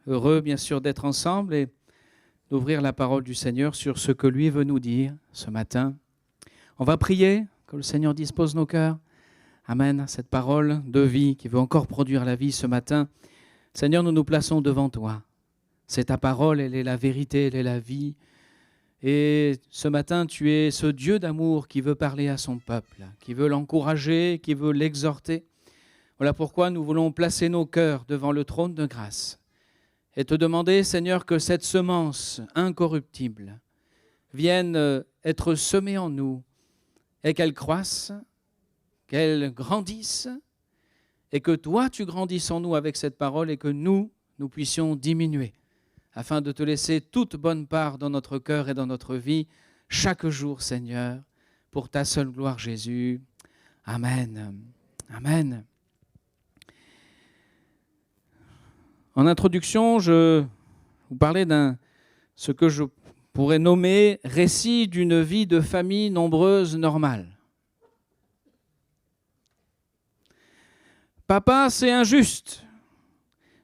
heureux bien sûr d'être ensemble et d'ouvrir la parole du Seigneur sur ce que lui veut nous dire ce matin. On va prier, que le Seigneur dispose nos cœurs. Amen, cette parole de vie qui veut encore produire la vie ce matin. Seigneur, nous nous plaçons devant toi. C'est ta parole, elle est la vérité, elle est la vie. Et ce matin, tu es ce Dieu d'amour qui veut parler à son peuple, qui veut l'encourager, qui veut l'exhorter. Voilà pourquoi nous voulons placer nos cœurs devant le trône de grâce et te demander, Seigneur, que cette semence incorruptible vienne être semée en nous et qu'elle croisse, qu'elle grandisse et que toi, tu grandisses en nous avec cette parole et que nous puissions diminuer afin de te laisser toute bonne part dans notre cœur et dans notre vie chaque jour, Seigneur, pour ta seule gloire, Jésus. Amen. Amen. En introduction, je vous parlais ce que je pourrais nommer récit d'une vie de famille nombreuse normale. Papa, c'est injuste.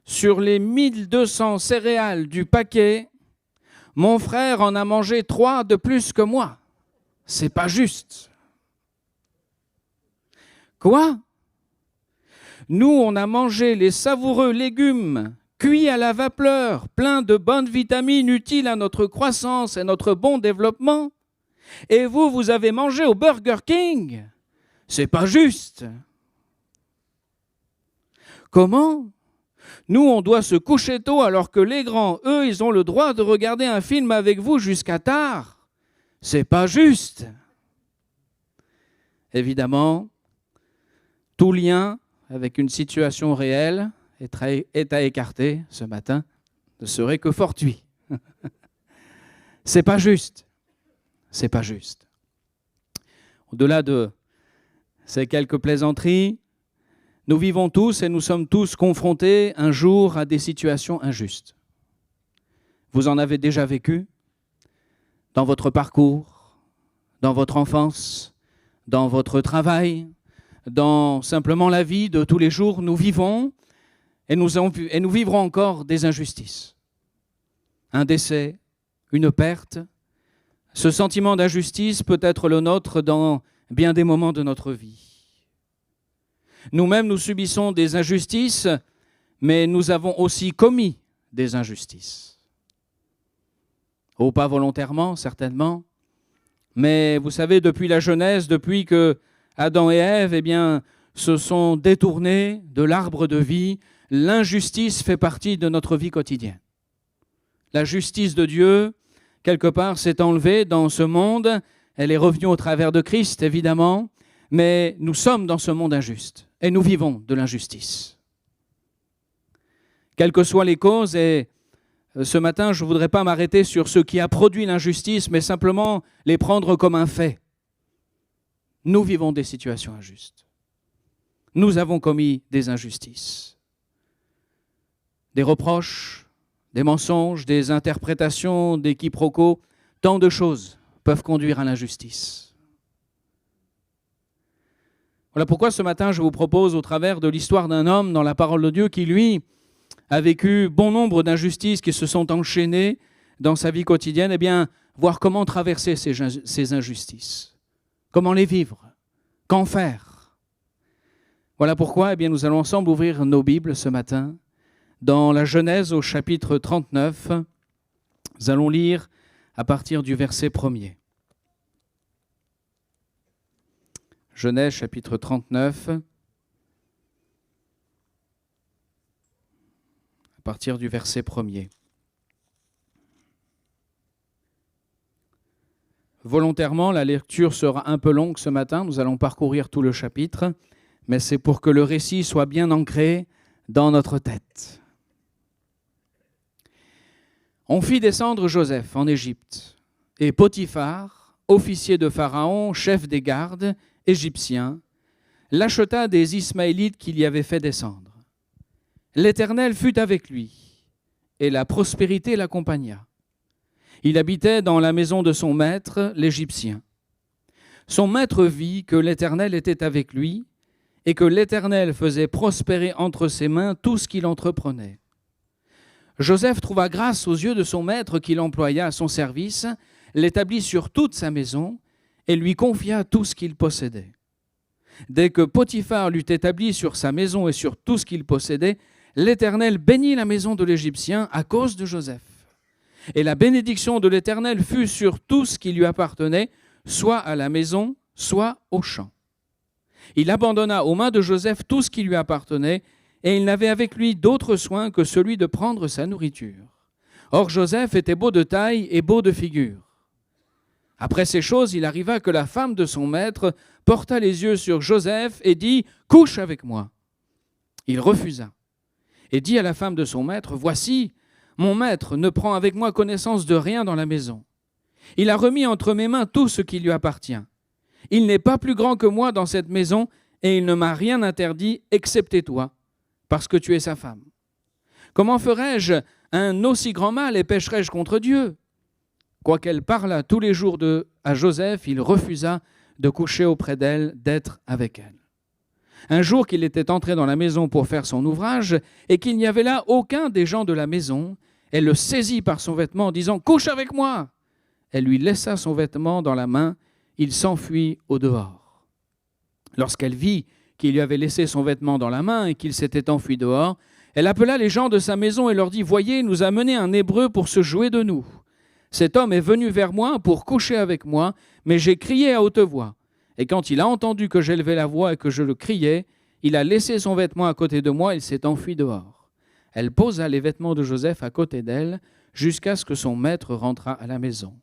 Sur les 1200 céréales du paquet, mon frère en a mangé 3 de plus que moi. C'est pas juste. Quoi ? Nous, on a mangé les savoureux légumes cuits à la vapeur, pleins de bonnes vitamines utiles à notre croissance et notre bon développement. Et vous, vous avez mangé au Burger King. C'est pas juste. Comment ? Nous, on doit se coucher tôt alors que les grands, eux, ils ont le droit de regarder un film avec vous jusqu'à tard. C'est pas juste. Évidemment, tout lien avec une situation réelle est à écarter ce matin, ne serait que fortuit. C'est pas juste. C'est pas juste. Au-delà de ces quelques plaisanteries, nous vivons tous et nous sommes tous confrontés un jour à des situations injustes. Vous en avez déjà vécu dans votre parcours, dans votre enfance, dans votre travail, dans simplement la vie de tous les jours. Nous vivons et nous vivrons encore des injustices. Un décès, une perte. Ce sentiment d'injustice peut être le nôtre dans bien des moments de notre vie. Nous-mêmes, nous subissons des injustices, mais nous avons aussi commis des injustices. Oh, pas volontairement, certainement, mais vous savez, depuis la Genèse, depuis que Adam et Ève, se sont détournés de l'arbre de vie, l'injustice fait partie de notre vie quotidienne. La justice de Dieu, quelque part, s'est enlevée dans ce monde. Elle est revenue au travers de Christ, évidemment, mais nous sommes dans ce monde injuste. Et nous vivons de l'injustice. Quelles que soient les causes, et ce matin, je ne voudrais pas m'arrêter sur ce qui a produit l'injustice, mais simplement les prendre comme un fait. Nous vivons des situations injustes. Nous avons commis des injustices. Des reproches, des mensonges, des interprétations, des quiproquos, tant de choses peuvent conduire à l'injustice. Voilà pourquoi ce matin, je vous propose, au travers de l'histoire d'un homme dans la parole de Dieu qui, lui, a vécu bon nombre d'injustices qui se sont enchaînées dans sa vie quotidienne, voir comment traverser ces injustices, comment les vivre, qu'en faire. Voilà pourquoi nous allons ensemble ouvrir nos Bibles ce matin dans la Genèse au chapitre 39. Nous allons lire à partir du verset 1er. Genèse chapitre 39, à partir du verset 1er. Volontairement, la lecture sera un peu longue ce matin, nous allons parcourir tout le chapitre, mais c'est pour que le récit soit bien ancré dans notre tête. On fit descendre Joseph en Égypte, et Potiphar, officier de Pharaon, chef des gardes, égyptien, l'acheta des Ismaélites qu'il y avait fait descendre. L'Éternel fut avec lui, et la prospérité l'accompagna. Il habitait dans la maison de son maître, l'Égyptien. Son maître vit que l'Éternel était avec lui, et que l'Éternel faisait prospérer entre ses mains tout ce qu'il entreprenait. Joseph trouva grâce aux yeux de son maître qui l'employa à son service, l'établit sur toute sa maison et lui confia tout ce qu'il possédait. Dès que Potiphar l'eut établi sur sa maison et sur tout ce qu'il possédait, l'Éternel bénit la maison de l'Égyptien à cause de Joseph. Et la bénédiction de l'Éternel fut sur tout ce qui lui appartenait, soit à la maison, soit au champ. Il abandonna aux mains de Joseph tout ce qui lui appartenait, et il n'avait avec lui d'autre soin que celui de prendre sa nourriture. Or Joseph était beau de taille et beau de figure. Après ces choses, il arriva que la femme de son maître porta les yeux sur Joseph et dit « Couche avec moi ». Il refusa et dit à la femme de son maître « Voici, mon maître ne prend avec moi connaissance de rien dans la maison. Il a remis entre mes mains tout ce qui lui appartient. Il n'est pas plus grand que moi dans cette maison et il ne m'a rien interdit excepté toi, parce que tu es sa femme. Comment ferais-je un aussi grand mal et pécherais-je contre Dieu ?» Quoiqu'elle parlât tous les jours à Joseph, il refusa de coucher auprès d'elle, d'être avec elle. Un jour qu'il était entré dans la maison pour faire son ouvrage et qu'il n'y avait là aucun des gens de la maison, elle le saisit par son vêtement en disant « Couche avec moi !» Elle lui laissa son vêtement dans la main, il s'enfuit au dehors. Lorsqu'elle vit qu'il lui avait laissé son vêtement dans la main et qu'il s'était enfui dehors, elle appela les gens de sa maison et leur dit « Voyez, il nous a mené un Hébreu pour se jouer de nous. Cet homme est venu vers moi pour coucher avec moi, mais j'ai crié à haute voix. Et quand il a entendu que j'élevais la voix et que je le criais, il a laissé son vêtement à côté de moi et il s'est enfui dehors. » Elle posa les vêtements de Joseph à côté d'elle, jusqu'à ce que son maître rentrât à la maison.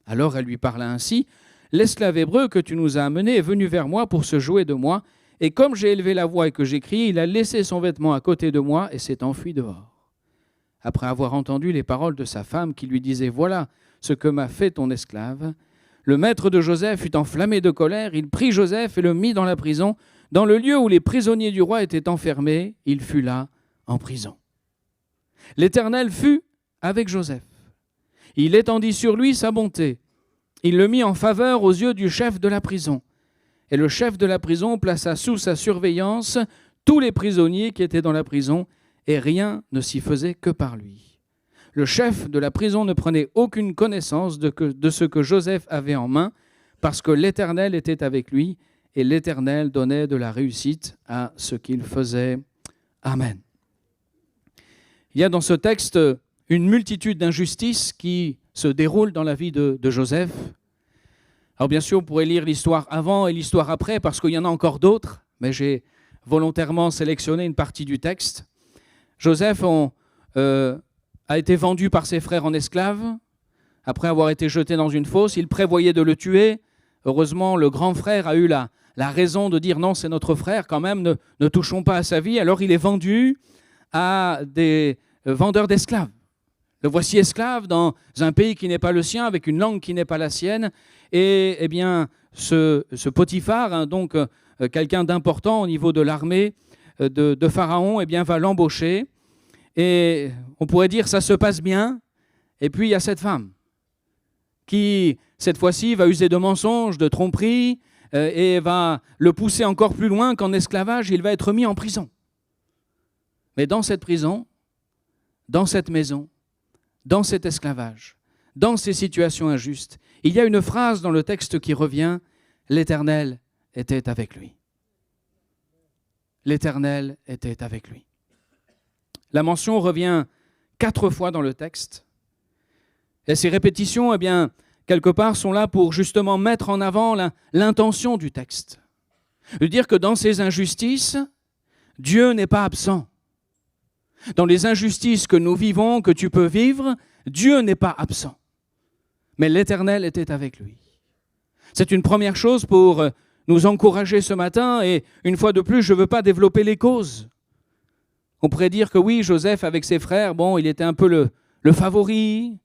Alors elle lui parla ainsi, « L'esclave hébreu que tu nous as amené est venu vers moi pour se jouer de moi, et comme j'ai élevé la voix et que j'ai crié, il a laissé son vêtement à côté de moi et s'est enfui dehors. » Après avoir entendu les paroles de sa femme qui lui disait « Voilà ce que m'a fait ton esclave », le maître de Joseph fut enflammé de colère, il prit Joseph et le mit dans la prison, dans le lieu où les prisonniers du roi étaient enfermés, il fut là en prison. L'Éternel fut avec Joseph. Il étendit sur lui sa bonté. Il le mit en faveur aux yeux du chef de la prison. Et le chef de la prison plaça sous sa surveillance tous les prisonniers qui étaient dans la prison, et rien ne s'y faisait que par lui. Le chef de la prison ne prenait aucune connaissance de ce que Joseph avait en main, parce que l'Éternel était avec lui, et l'Éternel donnait de la réussite à ce qu'il faisait. Amen. Il y a dans ce texte une multitude d'injustices qui se déroulent dans la vie de Joseph. Alors bien sûr, on pourrait lire l'histoire avant et l'histoire après, parce qu'il y en a encore d'autres, mais j'ai volontairement sélectionné une partie du texte. Joseph a été vendu par ses frères en esclave, après avoir été jeté dans une fosse. Il prévoyait de le tuer. Heureusement, le grand frère a eu la raison de dire « Non, c'est notre frère, quand même, ne touchons pas à sa vie ». Alors il est vendu à des vendeurs d'esclaves. Le voici esclave dans un pays qui n'est pas le sien, avec une langue qui n'est pas la sienne. Et eh bien, ce Potiphar, donc quelqu'un d'important au niveau de l'armée de Pharaon, eh bien, va l'embaucher. Et on pourrait dire ça se passe bien. Et puis il y a cette femme qui, cette fois-ci, va user de mensonges, de tromperies, et va le pousser encore plus loin qu'en esclavage, il va être mis en prison. Mais dans cette prison, dans cette maison, dans cet esclavage, dans ces situations injustes, il y a une phrase dans le texte qui revient, « L'Éternel était avec lui ». L'Éternel était avec lui. La mention revient 4 fois dans le texte. Et ces répétitions, eh bien, quelque part, sont là pour justement mettre en avant l'intention du texte. De dire que dans ces injustices, Dieu n'est pas absent. Dans les injustices que nous vivons, que tu peux vivre, Dieu n'est pas absent. Mais l'Éternel était avec lui. C'est une première chose pour nous encourager ce matin, et une fois de plus, je ne veux pas développer les causes. On pourrait dire que oui, Joseph, avec ses frères, bon, il était un peu le favori.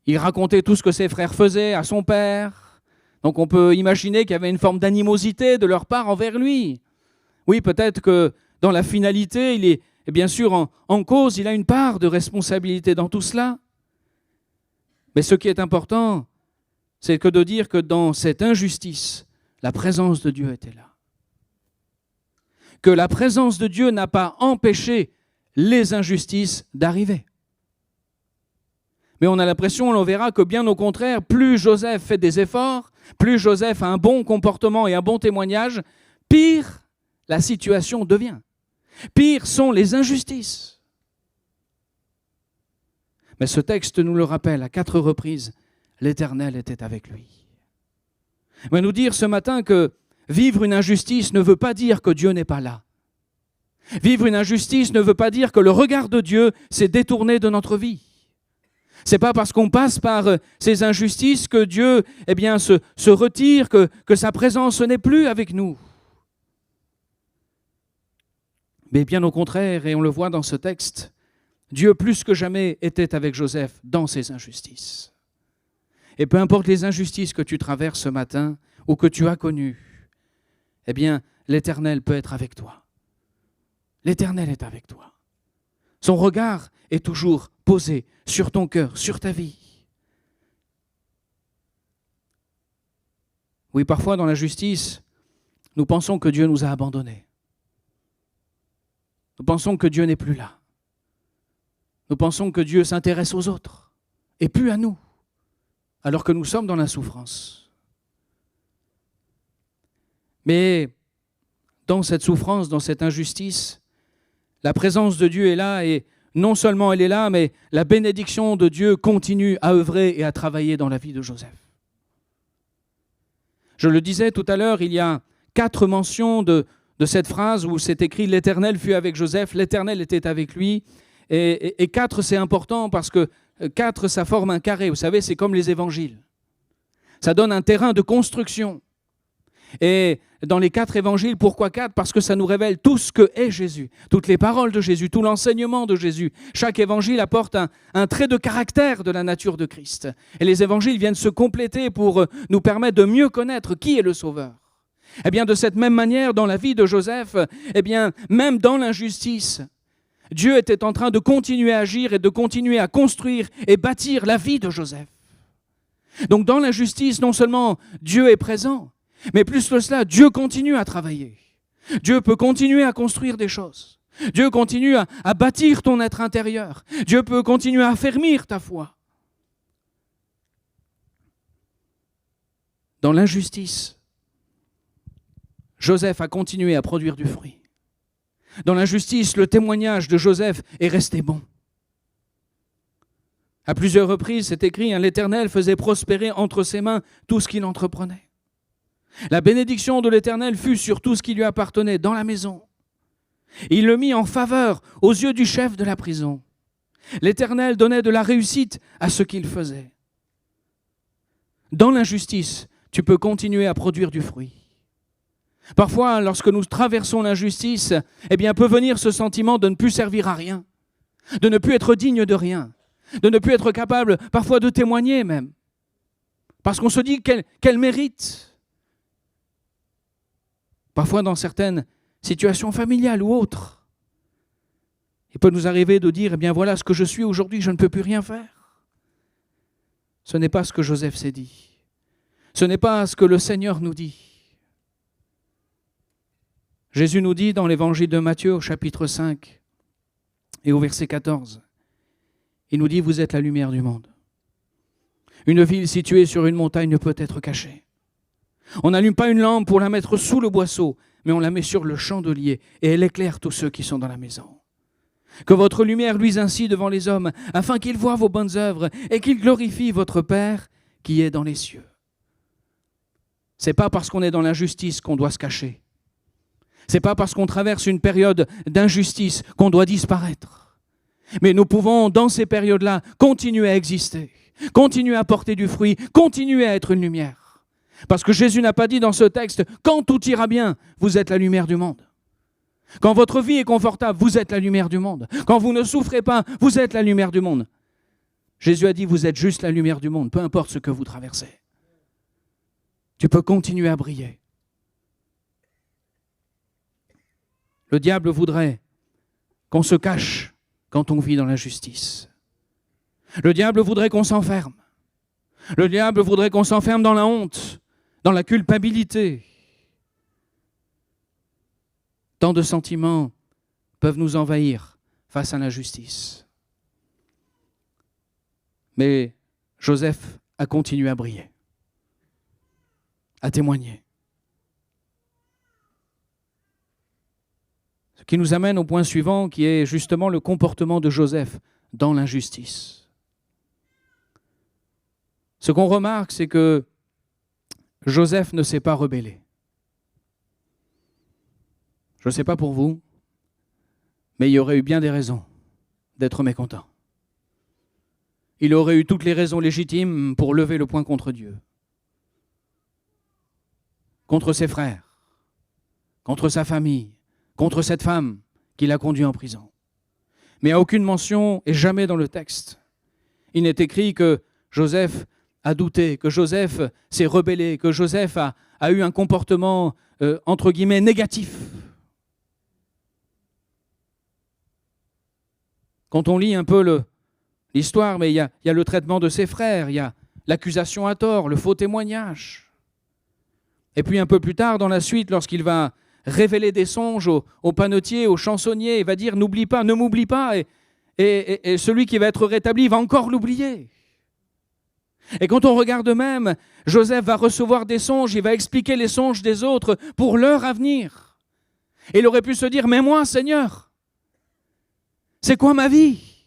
Il racontait tout ce que ses frères faisaient à son père. Donc on peut imaginer qu'il y avait une forme d'animosité de leur part envers lui. Oui, peut-être que dans la finalité, il est bien sûr en cause, il a une part de responsabilité dans tout cela. Mais ce qui est important, c'est que de dire que dans cette injustice, la présence de Dieu était là. Que la présence de Dieu n'a pas empêché les injustices d'arriver. Mais on a l'impression, on verra que bien au contraire, plus Joseph fait des efforts, plus Joseph a un bon comportement et un bon témoignage, pire la situation devient. Pire sont les injustices. Mais ce texte nous le rappelle à 4 reprises, l'Éternel était avec lui. On va nous dire ce matin que vivre une injustice ne veut pas dire que Dieu n'est pas là. Vivre une injustice ne veut pas dire que le regard de Dieu s'est détourné de notre vie. Ce n'est pas parce qu'on passe par ces injustices que Dieu se retire, que sa présence n'est plus avec nous. Mais bien au contraire, et on le voit dans ce texte, Dieu plus que jamais était avec Joseph dans ses injustices. Et peu importe les injustices que tu traverses ce matin ou que tu as connues, eh bien, l'Éternel peut être avec toi. L'Éternel est avec toi. Son regard est toujours posé sur ton cœur, sur ta vie. Oui, parfois dans la justice, nous pensons que Dieu nous a abandonnés. Nous pensons que Dieu n'est plus là. Nous pensons que Dieu s'intéresse aux autres et plus à nous, alors que nous sommes dans la souffrance. Mais dans cette souffrance, dans cette injustice, la présence de Dieu est là et non seulement elle est là, mais la bénédiction de Dieu continue à œuvrer et à travailler dans la vie de Joseph. Je le disais tout à l'heure, il y a 4 mentions de cette phrase où c'est écrit « L'Éternel fut avec Joseph », l'Éternel était avec lui. Et 4, c'est important parce que 4, ça forme un carré. Vous savez, c'est comme les évangiles. Ça donne un terrain de construction. Et dans les 4 évangiles, pourquoi 4 ? Parce que ça nous révèle tout ce que est Jésus, toutes les paroles de Jésus, tout l'enseignement de Jésus. Chaque évangile apporte un trait de caractère de la nature de Christ. Et les évangiles viennent se compléter pour nous permettre de mieux connaître qui est le Sauveur. Eh bien, de cette même manière, dans la vie de Joseph, eh bien, même dans l'injustice, Dieu était en train de continuer à agir et de continuer à construire et bâtir la vie de Joseph. Donc dans l'injustice, non seulement Dieu est présent, mais plus que cela, Dieu continue à travailler. Dieu peut continuer à construire des choses. Dieu continue à bâtir ton être intérieur. Dieu peut continuer à affermir ta foi. Dans l'injustice, Joseph a continué à produire du fruit. Dans l'injustice, le témoignage de Joseph est resté bon. À plusieurs reprises, c'est écrit, l'Éternel faisait prospérer entre ses mains tout ce qu'il entreprenait. La bénédiction de l'Éternel fut sur tout ce qui lui appartenait dans la maison. Il le mit en faveur aux yeux du chef de la prison. L'Éternel donnait de la réussite à ce qu'il faisait. Dans l'injustice, tu peux continuer à produire du fruit. Parfois, lorsque nous traversons l'injustice, eh bien, peut venir ce sentiment de ne plus servir à rien, de ne plus être digne de rien, de ne plus être capable parfois de témoigner même. Parce qu'on se dit qu'elle mérite. Parfois dans certaines situations familiales ou autres, il peut nous arriver de dire, eh bien voilà ce que je suis aujourd'hui, je ne peux plus rien faire. Ce n'est pas ce que Joseph s'est dit. Ce n'est pas ce que le Seigneur nous dit. Jésus nous dit dans l'évangile de Matthieu au chapitre 5 et au verset 14, il nous dit « Vous êtes la lumière du monde. Une ville située sur une montagne ne peut être cachée. On n'allume pas une lampe pour la mettre sous le boisseau, mais on la met sur le chandelier et elle éclaire tous ceux qui sont dans la maison. Que votre lumière luise ainsi devant les hommes, afin qu'ils voient vos bonnes œuvres et qu'ils glorifient votre Père qui est dans les cieux. » Ce n'est pas parce qu'on est dans l'injustice qu'on doit se cacher. Ce n'est pas parce qu'on traverse une période d'injustice qu'on doit disparaître. Mais nous pouvons, dans ces périodes-là, continuer à exister, continuer à porter du fruit, continuer à être une lumière. Parce que Jésus n'a pas dit dans ce texte, quand tout ira bien, vous êtes la lumière du monde. Quand votre vie est confortable, vous êtes la lumière du monde. Quand vous ne souffrez pas, vous êtes la lumière du monde. Jésus a dit, vous êtes juste la lumière du monde, peu importe ce que vous traversez. Tu peux continuer à briller. Le diable voudrait qu'on se cache quand on vit dans l'injustice. Le diable voudrait qu'on s'enferme. Le diable voudrait qu'on s'enferme dans la honte, dans la culpabilité. Tant de sentiments peuvent nous envahir face à l'injustice. Mais Joseph a continué à briller, à témoigner. Ce qui nous amène au point suivant, qui est justement le comportement de Joseph dans l'injustice. Ce qu'on remarque, c'est que Joseph ne s'est pas rebellé. Je ne sais pas pour vous, mais il y aurait eu bien des raisons d'être mécontent. Il aurait eu toutes les raisons légitimes pour lever le poing contre Dieu, contre ses frères, contre sa famille, contre cette femme qui l'a conduit en prison. Mais à aucune mention, et jamais dans le texte, il n'est écrit que Joseph a douté, que Joseph s'est rebellé, que Joseph a eu un comportement, entre guillemets, négatif. Quand on lit un peu l'histoire, mais il y a le traitement de ses frères, il y a l'accusation à tort, le faux témoignage. Et puis un peu plus tard, dans la suite, lorsqu'il va révéler des songes au panetier, au chansonnier, il va dire « n'oublie pas, ne m'oublie pas », et celui qui va être rétabli va encore l'oublier. Et quand on regarde même, Joseph va recevoir des songes, il va expliquer les songes des autres pour leur avenir. Et il aurait pu se dire « mais moi, Seigneur, c'est quoi ma vie ?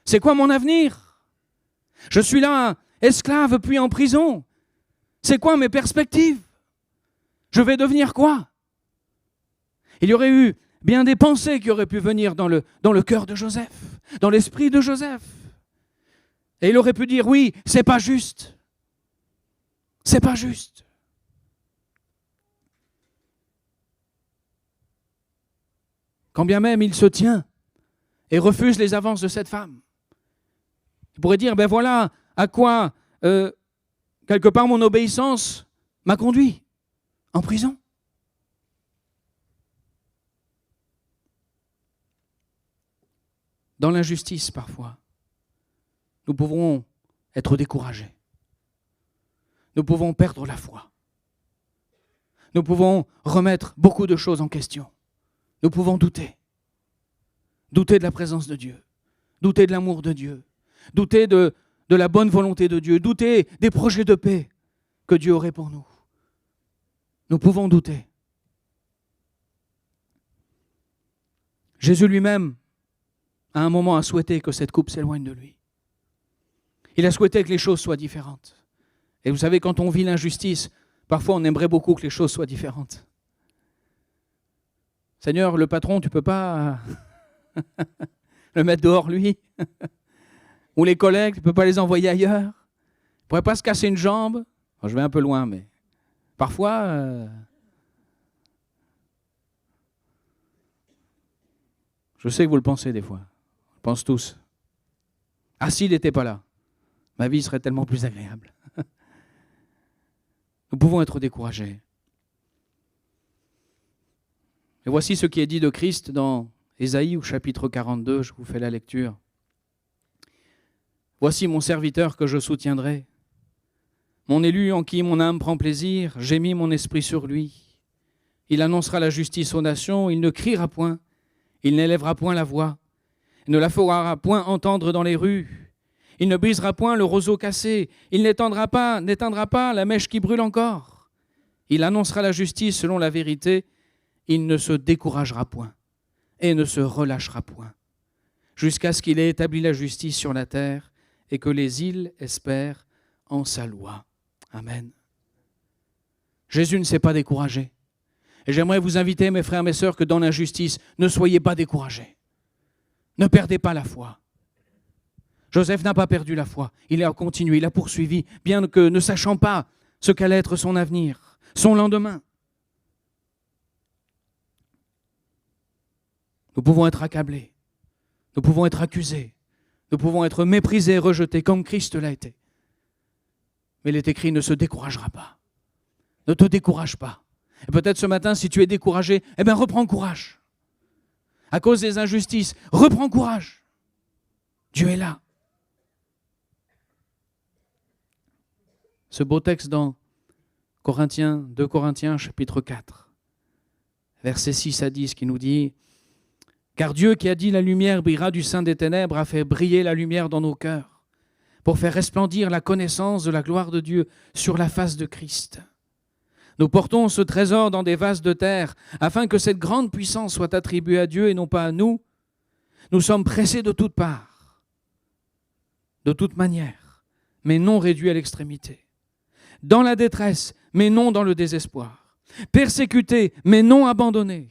C'est quoi mon avenir ? Je suis là, esclave puis en prison. C'est quoi mes perspectives ? Je vais devenir quoi ? » Il y aurait eu bien des pensées qui auraient pu venir dans le cœur de Joseph, dans l'esprit de Joseph. Et il aurait pu dire, oui, c'est pas juste. C'est pas juste. Quand bien même il se tient et refuse les avances de cette femme. Il pourrait dire, ben voilà à quoi, quelque part, mon obéissance m'a conduit en prison. Dans l'injustice, parfois, nous pouvons être découragés. Nous pouvons perdre la foi. Nous pouvons remettre beaucoup de choses en question. Nous pouvons douter. Douter de la présence de Dieu. Douter de l'amour de Dieu. Douter de la bonne volonté de Dieu. Douter des projets de paix que Dieu aurait pour nous. Nous pouvons douter. Jésus lui-même, à un moment, a souhaité que cette coupe s'éloigne de lui. Il a souhaité que les choses soient différentes. Et vous savez, quand on vit l'injustice, parfois on aimerait beaucoup que les choses soient différentes. Seigneur, le patron, tu ne peux pas le mettre dehors, lui. Ou les collègues, tu ne peux pas les envoyer ailleurs. Il ne pourrait pas se casser une jambe. Enfin, je vais un peu loin, mais parfois, je sais que vous le pensez des fois. On le pense tous. Ah, s'il n'était pas là, ma vie serait tellement plus agréable. Nous pouvons être découragés. Et voici ce qui est dit de Christ dans Ésaïe au chapitre 42, je vous fais la lecture. Voici mon serviteur que je soutiendrai, mon élu en qui mon âme prend plaisir, j'ai mis mon esprit sur lui. Il annoncera la justice aux nations, il ne criera point, il n'élèvera point la voix, il ne la fera point entendre dans les rues. Il ne brisera point le roseau cassé, il n'éteindra pas la mèche qui brûle encore. Il annoncera la justice selon la vérité, il ne se découragera point et ne se relâchera point, jusqu'à ce qu'il ait établi la justice sur la terre et que les îles espèrent en sa loi. Amen. Jésus ne s'est pas découragé. Et j'aimerais vous inviter, mes frères, mes sœurs, que dans l'injustice, ne soyez pas découragés. Ne perdez pas la foi. Joseph n'a pas perdu la foi. Il a continué, il a poursuivi, bien que ne sachant pas ce qu'allait être son avenir, son lendemain. Nous pouvons être accablés, nous pouvons être accusés, nous pouvons être méprisés et rejetés comme Christ l'a été. Mais il est écrit, ne se découragera pas. Ne te décourage pas. Et peut-être ce matin, si tu es découragé, reprends courage. À cause des injustices, reprends courage. Dieu est là. Ce beau texte dans 2 Corinthiens, chapitre 4, versets 6 à 10, qui nous dit « Car Dieu qui a dit la lumière brillera du sein des ténèbres a fait briller la lumière dans nos cœurs, pour faire resplendir la connaissance de la gloire de Dieu sur la face de Christ. Nous portons ce trésor dans des vases de terre, afin que cette grande puissance soit attribuée à Dieu et non pas à nous. Nous sommes pressés de toutes parts, de toute manière, mais non réduits à l'extrémité. Dans la détresse, mais non dans le désespoir. Persécutés, mais non abandonnés.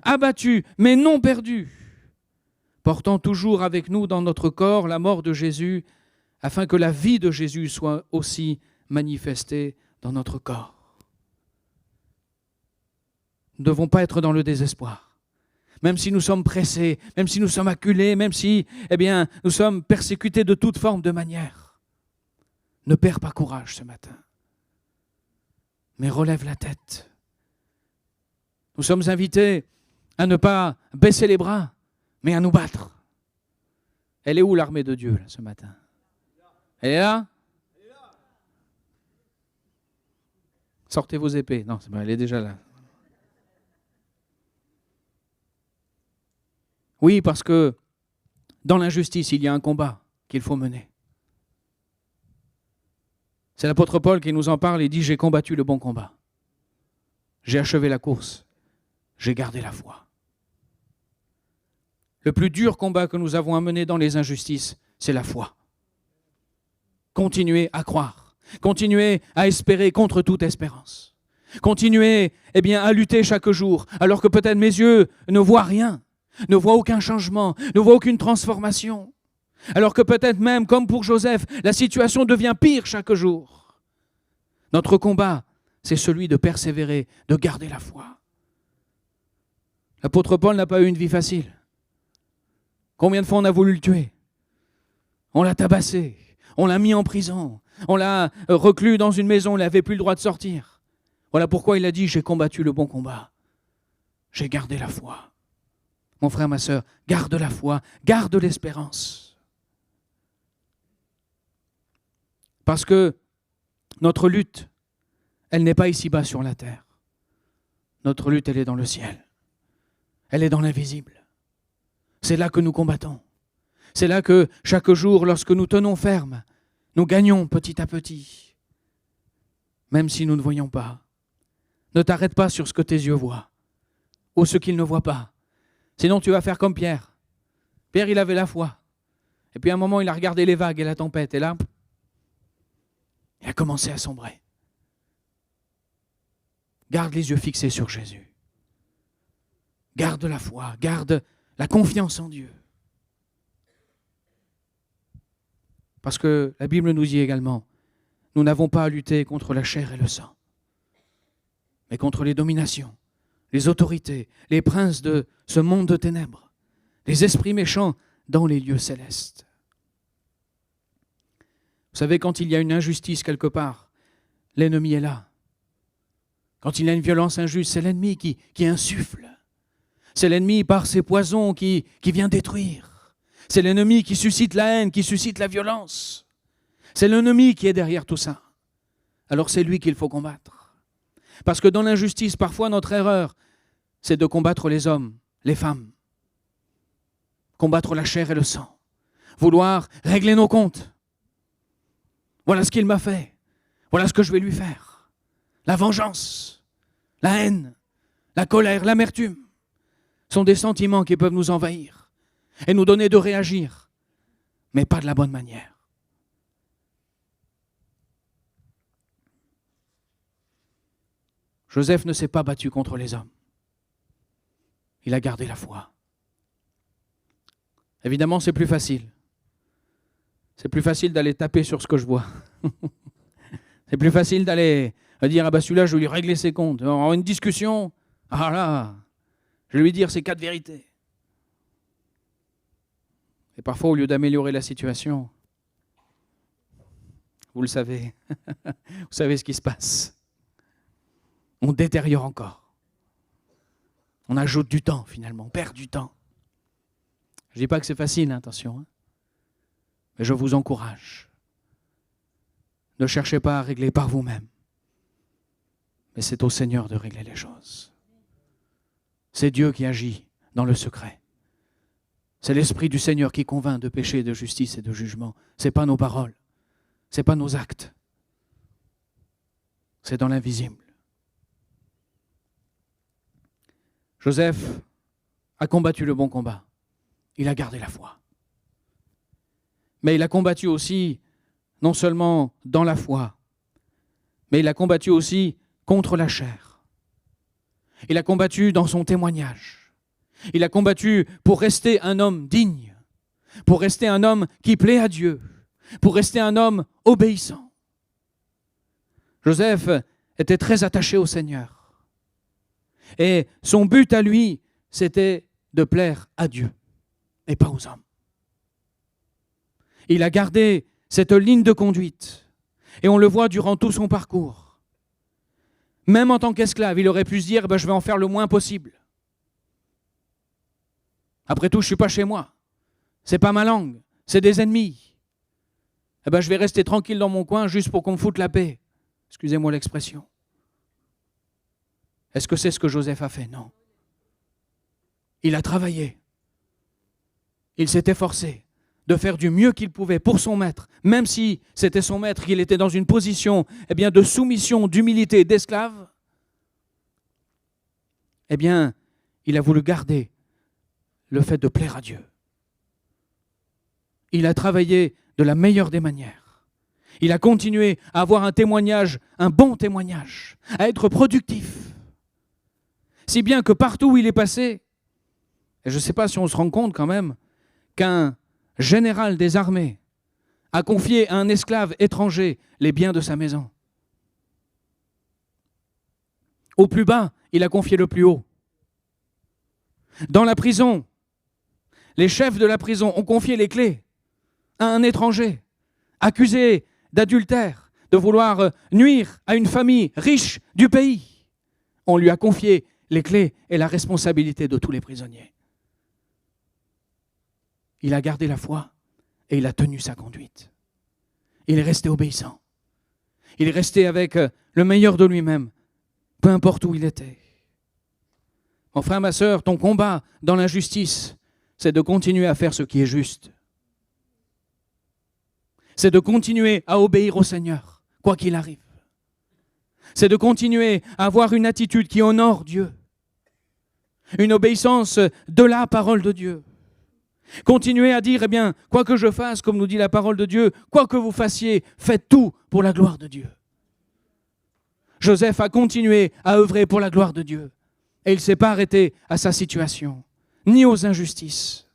Abattus, mais non perdus. Portant toujours avec nous dans notre corps la mort de Jésus, afin que la vie de Jésus soit aussi manifestée dans notre corps. Nous ne devons pas être dans le désespoir. Même si nous sommes pressés, même si nous sommes acculés, même si nous sommes persécutés de toute forme de manière. Ne perds pas courage ce matin, mais relève la tête. Nous sommes invités à ne pas baisser les bras, mais à nous battre. Elle est où l'armée de Dieu là, ce matin? Elle est là? Sortez vos épées. Non, c'est bon, elle est déjà là. Oui, parce que dans l'injustice, il y a un combat qu'il faut mener. C'est l'apôtre Paul qui nous en parle et dit « J'ai combattu le bon combat. J'ai achevé la course. J'ai gardé la foi. » Le plus dur combat que nous avons à mener dans les injustices, c'est la foi. Continuez à croire. Continuez à espérer contre toute espérance. Continuez à lutter chaque jour, alors que peut-être mes yeux ne voient rien. Ne voit aucun changement, ne voit aucune transformation. Alors que peut-être même, comme pour Joseph, la situation devient pire chaque jour. Notre combat, c'est celui de persévérer, de garder la foi. L'apôtre Paul n'a pas eu une vie facile. Combien de fois on a voulu le tuer? On l'a tabassé, on l'a mis en prison, on l'a reclus dans une maison, il n'avait plus le droit de sortir. Voilà pourquoi il a dit « J'ai combattu le bon combat, j'ai gardé la foi ». Mon frère, ma sœur, garde la foi, garde l'espérance. Parce que notre lutte, elle n'est pas ici-bas sur la terre. Notre lutte, elle est dans le ciel. Elle est dans l'invisible. C'est là que nous combattons. C'est là que chaque jour, lorsque nous tenons ferme, nous gagnons petit à petit. Même si nous ne voyons pas. Ne t'arrête pas sur ce que tes yeux voient ou ce qu'ils ne voient pas. Sinon, tu vas faire comme Pierre. Pierre, il avait la foi. Et puis à un moment, il a regardé les vagues et la tempête. Et là, il a commencé à sombrer. Garde les yeux fixés sur Jésus. Garde la foi, garde la confiance en Dieu. Parce que la Bible nous dit également, nous n'avons pas à lutter contre la chair et le sang, mais contre les dominations, les autorités, les princes de ce monde de ténèbres, les esprits méchants dans les lieux célestes. Vous savez, quand il y a une injustice quelque part, l'ennemi est là. Quand il y a une violence injuste, c'est l'ennemi qui insuffle. C'est l'ennemi par ses poisons qui vient détruire. C'est l'ennemi qui suscite la haine, qui suscite la violence. C'est l'ennemi qui est derrière tout ça. Alors c'est lui qu'il faut combattre. Parce que dans l'injustice, parfois notre erreur, c'est de combattre les hommes, les femmes. Combattre la chair et le sang. Vouloir régler nos comptes. Voilà ce qu'il m'a fait. Voilà ce que je vais lui faire. La vengeance, la haine, la colère, l'amertume sont des sentiments qui peuvent nous envahir et nous donner de réagir, mais pas de la bonne manière. Joseph ne s'est pas battu contre les hommes. Il a gardé la foi. Évidemment, c'est plus facile. C'est plus facile d'aller taper sur ce que je vois. C'est plus facile d'aller dire, ah ben celui-là, je vais lui régler ses comptes. En une discussion, ah là, je vais lui dire ces 4 vérités. Et parfois, au lieu d'améliorer la situation, vous le savez, vous savez ce qui se passe. On détériore encore. On ajoute du temps, finalement. On perd du temps. Je ne dis pas que c'est facile, attention. Mais je vous encourage. Ne cherchez pas à régler par vous-même. Mais c'est au Seigneur de régler les choses. C'est Dieu qui agit dans le secret. C'est l'Esprit du Seigneur qui convainc de péché, de justice et de jugement. Ce n'est pas nos paroles. ce n'est pas nos actes. C'est dans l'invisible. Joseph a combattu le bon combat. Il a gardé la foi. Mais il a combattu aussi, non seulement dans la foi, mais il a combattu aussi contre la chair. Il a combattu dans son témoignage. Il a combattu pour rester un homme digne, pour rester un homme qui plaît à Dieu, pour rester un homme obéissant. Joseph était très attaché au Seigneur. Et son but à lui, c'était de plaire à Dieu et pas aux hommes. Il a gardé cette ligne de conduite. Et on le voit durant tout son parcours. Même en tant qu'esclave, il aurait pu se dire, je vais en faire le moins possible. Après tout, je ne suis pas chez moi. Ce n'est pas ma langue, c'est des ennemis. Je vais rester tranquille dans mon coin juste pour qu'on me foute la paix. Excusez-moi l'expression. Est-ce que c'est ce que Joseph a fait? Non. Il a travaillé. Il s'est efforcé de faire du mieux qu'il pouvait pour son maître, même si c'était son maître, qu'il était dans une position de soumission, d'humilité, d'esclave. Il a voulu garder le fait de plaire à Dieu. Il a travaillé de la meilleure des manières. Il a continué à avoir un témoignage, un bon témoignage, à être productif. Si bien que partout où il est passé, et je ne sais pas si on se rend compte quand même, qu'un général des armées a confié à un esclave étranger les biens de sa maison. Au plus bas, il a confié le plus haut. Dans la prison, les chefs de la prison ont confié les clés à un étranger, accusé d'adultère, de vouloir nuire à une famille riche du pays. On lui a confié les clés et la responsabilité de tous les prisonniers. Il a gardé la foi et il a tenu sa conduite. Il est resté obéissant. Il est resté avec le meilleur de lui-même, peu importe où il était. Mon frère, ma sœur, ton combat dans l'injustice, c'est de continuer à faire ce qui est juste. C'est de continuer à obéir au Seigneur, quoi qu'il arrive. C'est de continuer à avoir une attitude qui honore Dieu. Une obéissance de la parole de Dieu. Continuez à dire, quoi que je fasse, comme nous dit la parole de Dieu, quoi que vous fassiez, faites tout pour la gloire de Dieu. Joseph a continué à œuvrer pour la gloire de Dieu. Et il ne s'est pas arrêté à sa situation, ni aux injustices.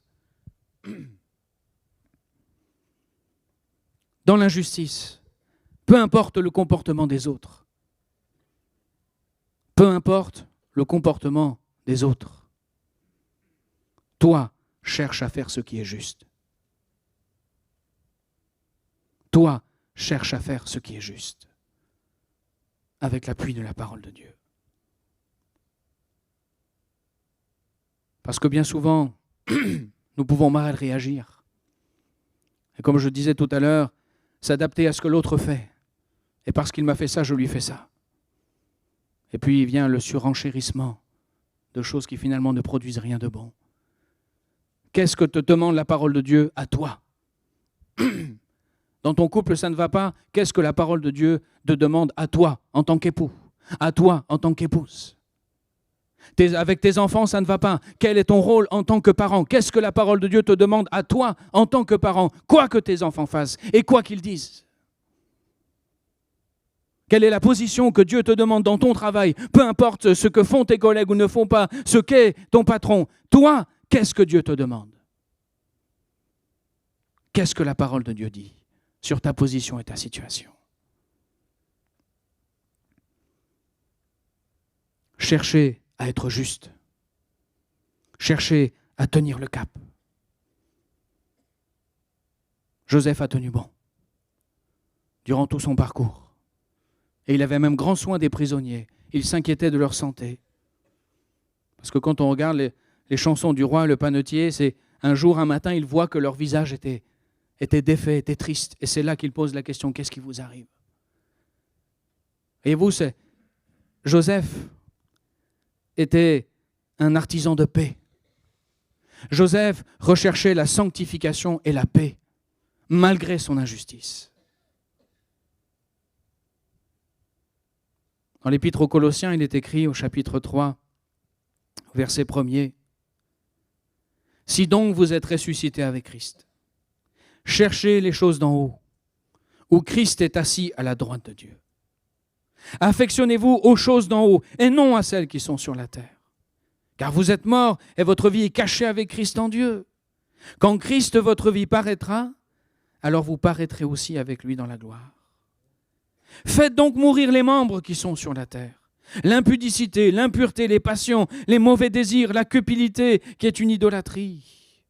Dans l'injustice, peu importe le comportement des autres. Peu importe le comportement des autres. Toi, cherche à faire ce qui est juste. Toi, cherche à faire ce qui est juste. Avec l'appui de la parole de Dieu. Parce que bien souvent, nous pouvons mal réagir. Et comme je disais tout à l'heure, s'adapter à ce que l'autre fait. Et parce qu'il m'a fait ça, je lui fais ça. Et puis il vient le surenchérissement de choses qui finalement ne produisent rien de bon. Qu'est-ce que te demande la parole de Dieu à toi? Dans ton couple, ça ne va pas. Qu'est-ce que la parole de Dieu te demande à toi en tant qu'époux? À toi en tant qu'épouse? Avec tes enfants, ça ne va pas. Quel est ton rôle en tant que parent? Qu'est-ce que la parole de Dieu te demande à toi en tant que parent? Quoi que tes enfants fassent et quoi qu'ils disent. Quelle est la position que Dieu te demande dans ton travail? Peu importe ce que font tes collègues ou ne font pas, ce qu'est ton patron. Toi, qu'est-ce que Dieu te demande? Qu'est-ce que la parole de Dieu dit sur ta position et ta situation? Cherchez à être juste. Cherchez à tenir le cap. Joseph a tenu bon durant tout son parcours. Et il avait même grand soin des prisonniers. Il s'inquiétait de leur santé. Parce que quand on regarde les chansons du roi, le panetier, c'est un jour, un matin, il voit que leur visage était défait, était triste. Et c'est là qu'il pose la question, qu'est-ce qui vous arrive? Et vous, Joseph était un artisan de paix. Joseph recherchait la sanctification et la paix, malgré son injustice. Dans l'Épître aux Colossiens, il est écrit au chapitre 3, verset 1er, « Si donc vous êtes ressuscités avec Christ, cherchez les choses d'en haut, où Christ est assis à la droite de Dieu. Affectionnez-vous aux choses d'en haut et non à celles qui sont sur la terre. Car vous êtes morts et votre vie est cachée avec Christ en Dieu. Quand Christ, votre vie, paraîtra, alors vous paraîtrez aussi avec lui dans la gloire. Faites donc mourir les membres qui sont sur la terre. L'impudicité, l'impureté, les passions, les mauvais désirs, la cupidité qui est une idolâtrie.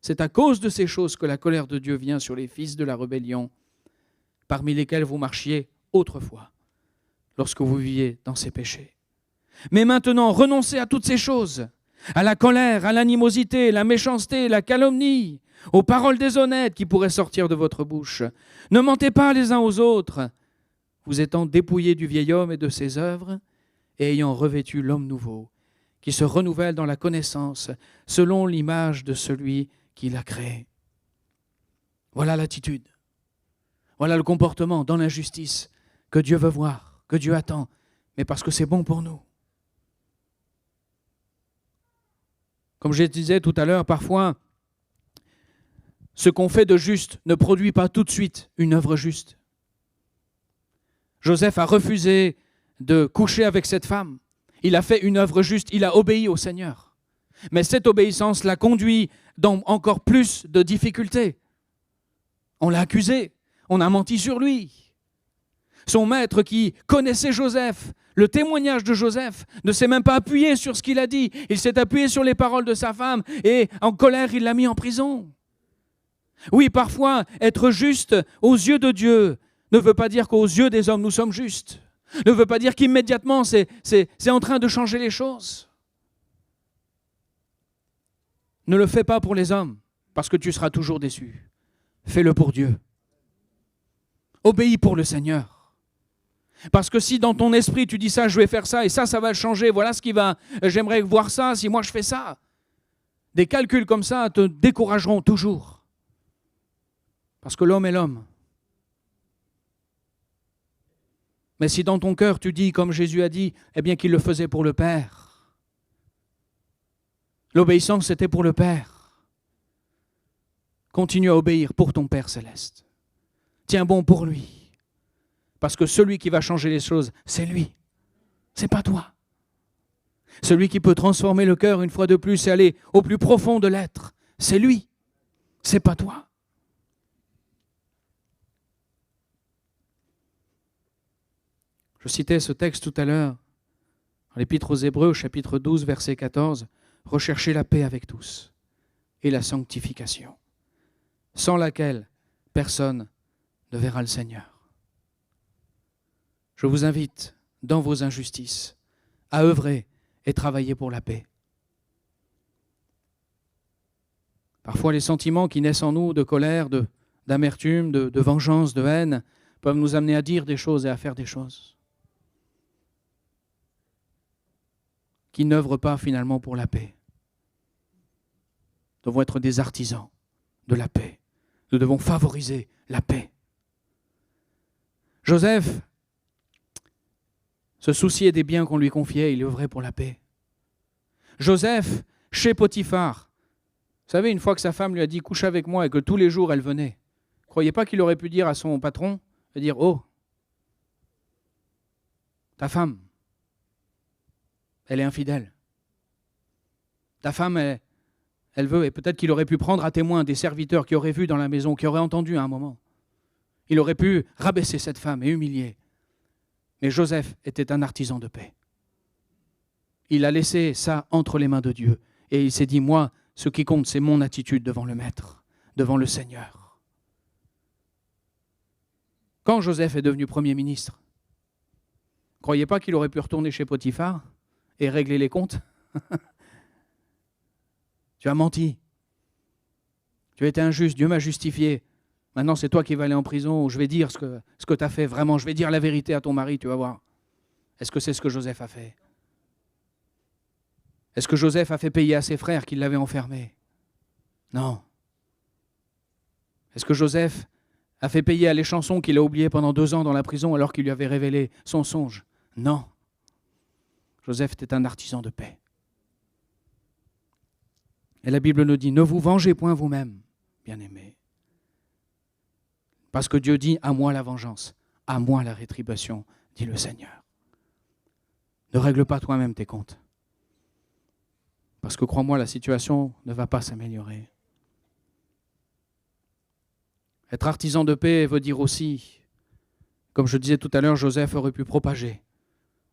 C'est à cause de ces choses que la colère de Dieu vient sur les fils de la rébellion, parmi lesquels vous marchiez autrefois, lorsque vous viviez dans ces péchés. Mais maintenant, renoncez à toutes ces choses, à la colère, à l'animosité, la méchanceté, la calomnie, aux paroles déshonnêtes qui pourraient sortir de votre bouche. Ne mentez pas les uns aux autres, vous étant dépouillés du vieil homme et de ses œuvres, et ayant revêtu l'homme nouveau, qui se renouvelle dans la connaissance, selon l'image de celui qui l'a créé. Voilà l'attitude, voilà le comportement dans l'injustice que Dieu veut voir, que Dieu attend, mais parce que c'est bon pour nous. Comme je disais tout à l'heure, parfois, ce qu'on fait de juste ne produit pas tout de suite une œuvre juste. Joseph a refusé de coucher avec cette femme. Il a fait une œuvre juste, il a obéi au Seigneur. Mais cette obéissance l'a conduit dans encore plus de difficultés. On l'a accusé, on a menti sur lui. Son maître qui connaissait Joseph, le témoignage de Joseph, ne s'est même pas appuyé sur ce qu'il a dit. Il s'est appuyé sur les paroles de sa femme et en colère, il l'a mis en prison. Oui, parfois, être juste aux yeux de Dieu ne veut pas dire qu'aux yeux des hommes, nous sommes justes. Ne veut pas dire qu'immédiatement, c'est en train de changer les choses. Ne le fais pas pour les hommes, parce que tu seras toujours déçu. Fais-le pour Dieu. Obéis pour le Seigneur. Parce que si dans ton esprit, tu dis ça, je vais faire ça, et ça va le changer, voilà ce qui va, j'aimerais voir ça, si moi je fais ça. Des calculs comme ça te décourageront toujours. Parce que l'homme est l'homme. Mais si dans ton cœur tu dis, comme Jésus a dit, eh bien qu'il le faisait pour le Père. L'obéissance c'était pour le Père. Continue à obéir pour ton Père céleste. Tiens bon pour lui. Parce que celui qui va changer les choses, c'est lui. C'est pas toi. Celui qui peut transformer le cœur une fois de plus et aller au plus profond de l'être, c'est lui. C'est pas toi. Je citais ce texte tout à l'heure, dans l'Épître aux Hébreux, chapitre 12, verset 14, « Recherchez la paix avec tous et la sanctification, sans laquelle personne ne verra le Seigneur. » Je vous invite, dans vos injustices, à œuvrer et travailler pour la paix. Parfois, les sentiments qui naissent en nous de colère, d'amertume, de vengeance, de haine, peuvent nous amener à dire des choses et à faire des choses qui n'œuvrent pas finalement pour la paix. Nous devons être des artisans de la paix. Nous devons favoriser la paix. Joseph se souciait des biens qu'on lui confiait, il œuvrait pour la paix. Joseph, chez Potiphar, vous savez, une fois que sa femme lui a dit « couche avec moi » et que tous les jours elle venait, ne croyez pas qu'il aurait pu dire à son patron, dire « oh, ta femme, elle est infidèle. Ta femme, elle veut, et peut-être qu'il aurait pu prendre à témoin des serviteurs qui auraient vu dans la maison, qui auraient entendu à un moment. Il aurait pu rabaisser cette femme et humilier. Mais Joseph était un artisan de paix. Il a laissé ça entre les mains de Dieu. Et il s'est dit, moi, ce qui compte, c'est mon attitude devant le Maître, devant le Seigneur. Quand Joseph est devenu Premier ministre, ne croyez pas qu'il aurait pu retourner chez Potiphar et régler les comptes. Tu as menti. Tu as été injuste, Dieu m'a justifié. Maintenant, c'est toi qui vas aller en prison, ou je vais dire ce que tu as fait. Vraiment, je vais dire la vérité à ton mari, tu vas voir. Est-ce que c'est ce que Joseph a fait? Est-ce que Joseph a fait payer à ses frères qui l'avaient enfermé? Non. Est-ce que Joseph a fait payer à les chansons qu'il a oubliées pendant 2 ans dans la prison alors qu'il lui avait révélé son songe? Non. Joseph était un artisan de paix. Et la Bible nous dit, ne vous vengez point vous-même, bien-aimés. Parce que Dieu dit, à moi la vengeance, à moi la rétribution, dit le Seigneur. Ne règle pas toi-même tes comptes. Parce que crois-moi, la situation ne va pas s'améliorer. Être artisan de paix veut dire aussi, comme je disais tout à l'heure, Joseph aurait pu propager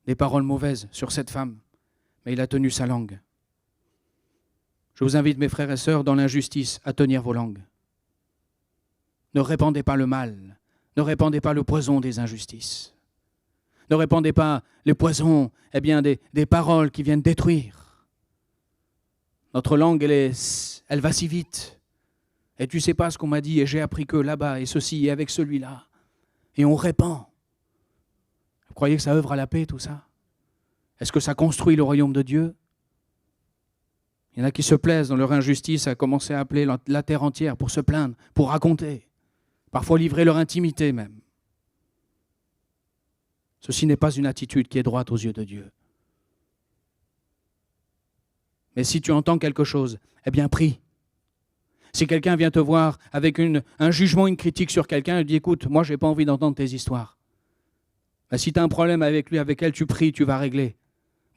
des paroles mauvaises sur cette femme, mais il a tenu sa langue. Je vous invite, mes frères et sœurs, dans l'injustice, à tenir vos langues. Ne répandez pas le mal, ne répandez pas le poison des injustices. Ne répandez pas le poison des paroles qui viennent détruire. Notre langue, elle va si vite. Et tu ne sais pas ce qu'on m'a dit, et j'ai appris que là-bas, et ceci, et avec celui-là. Et on répand. Vous croyez que ça œuvre à la paix, tout ça? Est-ce que ça construit le royaume de Dieu? Il y en a qui se plaisent dans leur injustice à commencer à appeler la terre entière pour se plaindre, pour raconter, parfois livrer leur intimité même. Ceci n'est pas une attitude qui est droite aux yeux de Dieu. Mais si tu entends quelque chose, eh bien prie. Si quelqu'un vient te voir avec un jugement, une critique sur quelqu'un, il dit, écoute, moi je n'ai pas envie d'entendre tes histoires. Ben, si tu as un problème avec lui, avec elle, tu pries, tu vas régler.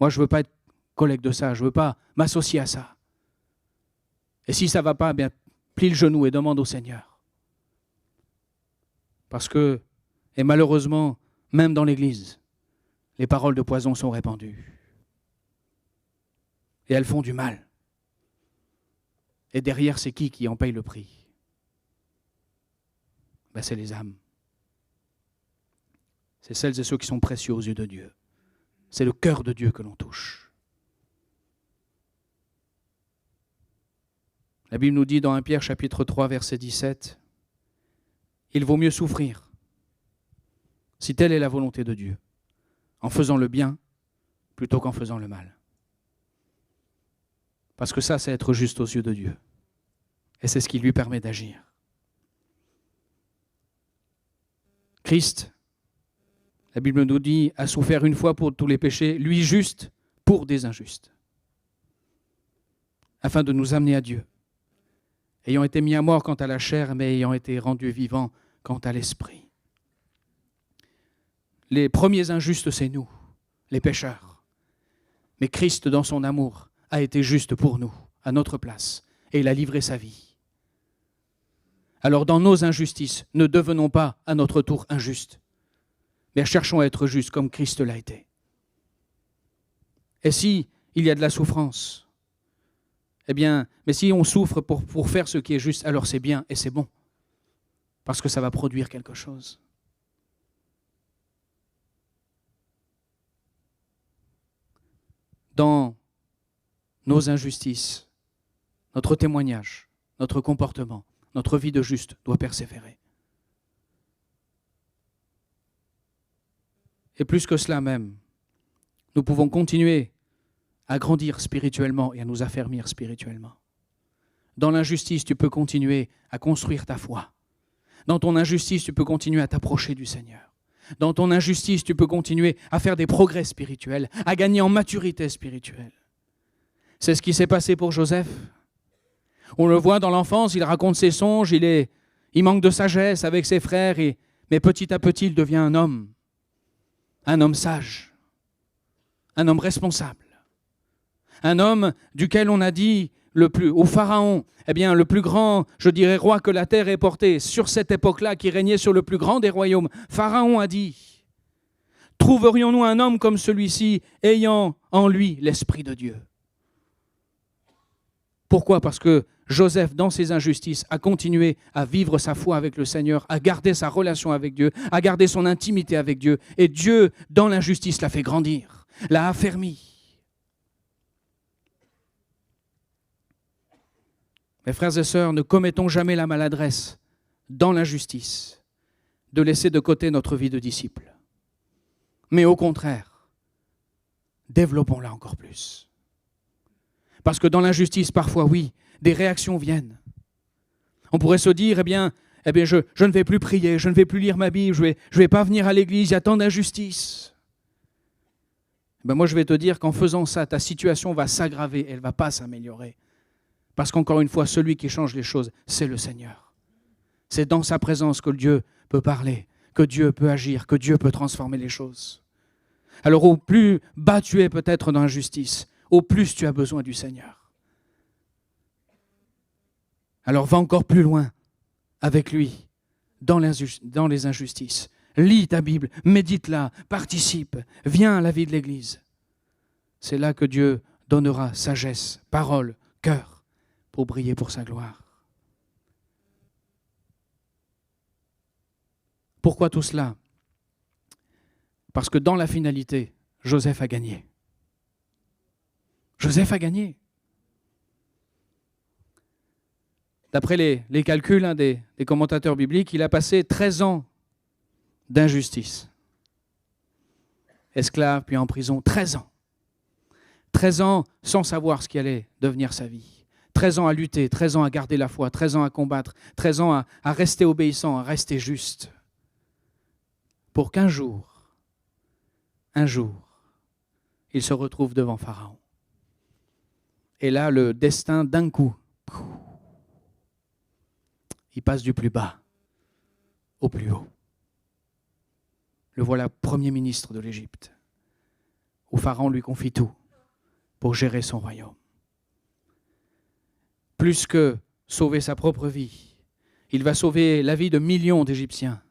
Moi je ne veux pas être collègue de ça, je ne veux pas m'associer à ça. Et si ça ne va pas, bien plie le genou et demande au Seigneur. Parce que, et malheureusement, même dans l'Église, les paroles de poison sont répandues. Et elles font du mal. Et derrière, c'est qui en paye le prix? Ben, c'est les âmes. C'est celles et ceux qui sont précieux aux yeux de Dieu. C'est le cœur de Dieu que l'on touche. La Bible nous dit dans 1 Pierre chapitre 3, verset 17, « Il vaut mieux souffrir, si telle est la volonté de Dieu, en faisant le bien plutôt qu'en faisant le mal. » Parce que ça, c'est être juste aux yeux de Dieu. Et c'est ce qui lui permet d'agir. Christ, la Bible nous dit, a souffert une fois pour tous les péchés, lui juste pour des injustes, afin de nous amener à Dieu, ayant été mis à mort quant à la chair, mais ayant été rendu vivant quant à l'esprit. Les premiers injustes, c'est nous, les pécheurs. Mais Christ, dans son amour, a été juste pour nous, à notre place, et il a livré sa vie. Alors dans nos injustices, ne devenons pas à notre tour injustes, mais cherchons à être justes comme Christ l'a été. Et si il y a de la souffrance, eh bien, mais si on souffre pour faire ce qui est juste, alors c'est bien et c'est bon, parce que ça va produire quelque chose. Dans nos injustices, notre témoignage, notre comportement, notre vie de juste doit persévérer. Et plus que cela même, nous pouvons continuer à grandir spirituellement et à nous affermir spirituellement. Dans l'injustice, tu peux continuer à construire ta foi. Dans ton injustice, tu peux continuer à t'approcher du Seigneur. Dans ton injustice, tu peux continuer à faire des progrès spirituels, à gagner en maturité spirituelle. C'est ce qui s'est passé pour Joseph. On le voit dans l'enfance, il raconte ses songes, il manque de sagesse avec ses frères, mais petit à petit, il devient un homme sage, un homme responsable, un homme duquel on a dit au Pharaon, eh bien le plus grand, je dirais, roi que la terre ait porté, sur cette époque-là, qui régnait sur le plus grand des royaumes. Pharaon a dit, trouverions-nous un homme comme celui-ci, ayant en lui l'Esprit de Dieu? Pourquoi? Parce que Joseph, dans ses injustices, a continué à vivre sa foi avec le Seigneur, à garder sa relation avec Dieu, à garder son intimité avec Dieu. Et Dieu, dans l'injustice, l'a fait grandir, l'a affermi. Mes frères et sœurs, ne commettons jamais la maladresse, dans l'injustice, de laisser de côté notre vie de disciple. Mais au contraire, développons-la encore plus. Parce que dans l'injustice, parfois, oui, des réactions viennent. On pourrait se dire, eh bien je ne vais plus prier, je ne vais plus lire ma Bible, je vais pas venir à l'église, il y a tant d'injustice. Moi, je vais te dire qu'en faisant ça, ta situation va s'aggraver, elle ne va pas s'améliorer. Parce qu'encore une fois, celui qui change les choses, c'est le Seigneur. C'est dans sa présence que Dieu peut parler, que Dieu peut agir, que Dieu peut transformer les choses. Alors au plus bas tu es peut-être dans l'injustice, au plus tu as besoin du Seigneur. Alors va encore plus loin avec lui dans les injustices. Lis ta Bible, médite-la, participe, viens à la vie de l'Église. C'est là que Dieu donnera sagesse, parole, cœur pour briller pour sa gloire. Pourquoi tout cela ? Parce que dans la finalité, Joseph a gagné. Joseph a gagné. D'après les calculs des commentateurs bibliques, il a passé 13 ans d'injustice. Esclave, puis en prison, 13 ans. 13 ans sans savoir ce qui allait devenir sa vie. 13 ans à lutter, 13 ans à garder la foi, 13 ans à combattre, 13 ans à rester obéissant, à rester juste. Pour qu'un jour, il se retrouve devant Pharaon. Et là, le destin d'un coup, il passe du plus bas au plus haut. Le voilà premier ministre de l'Égypte, où Pharaon lui confie tout pour gérer son royaume. Plus que sauver sa propre vie, il va sauver la vie de millions d'Égyptiens.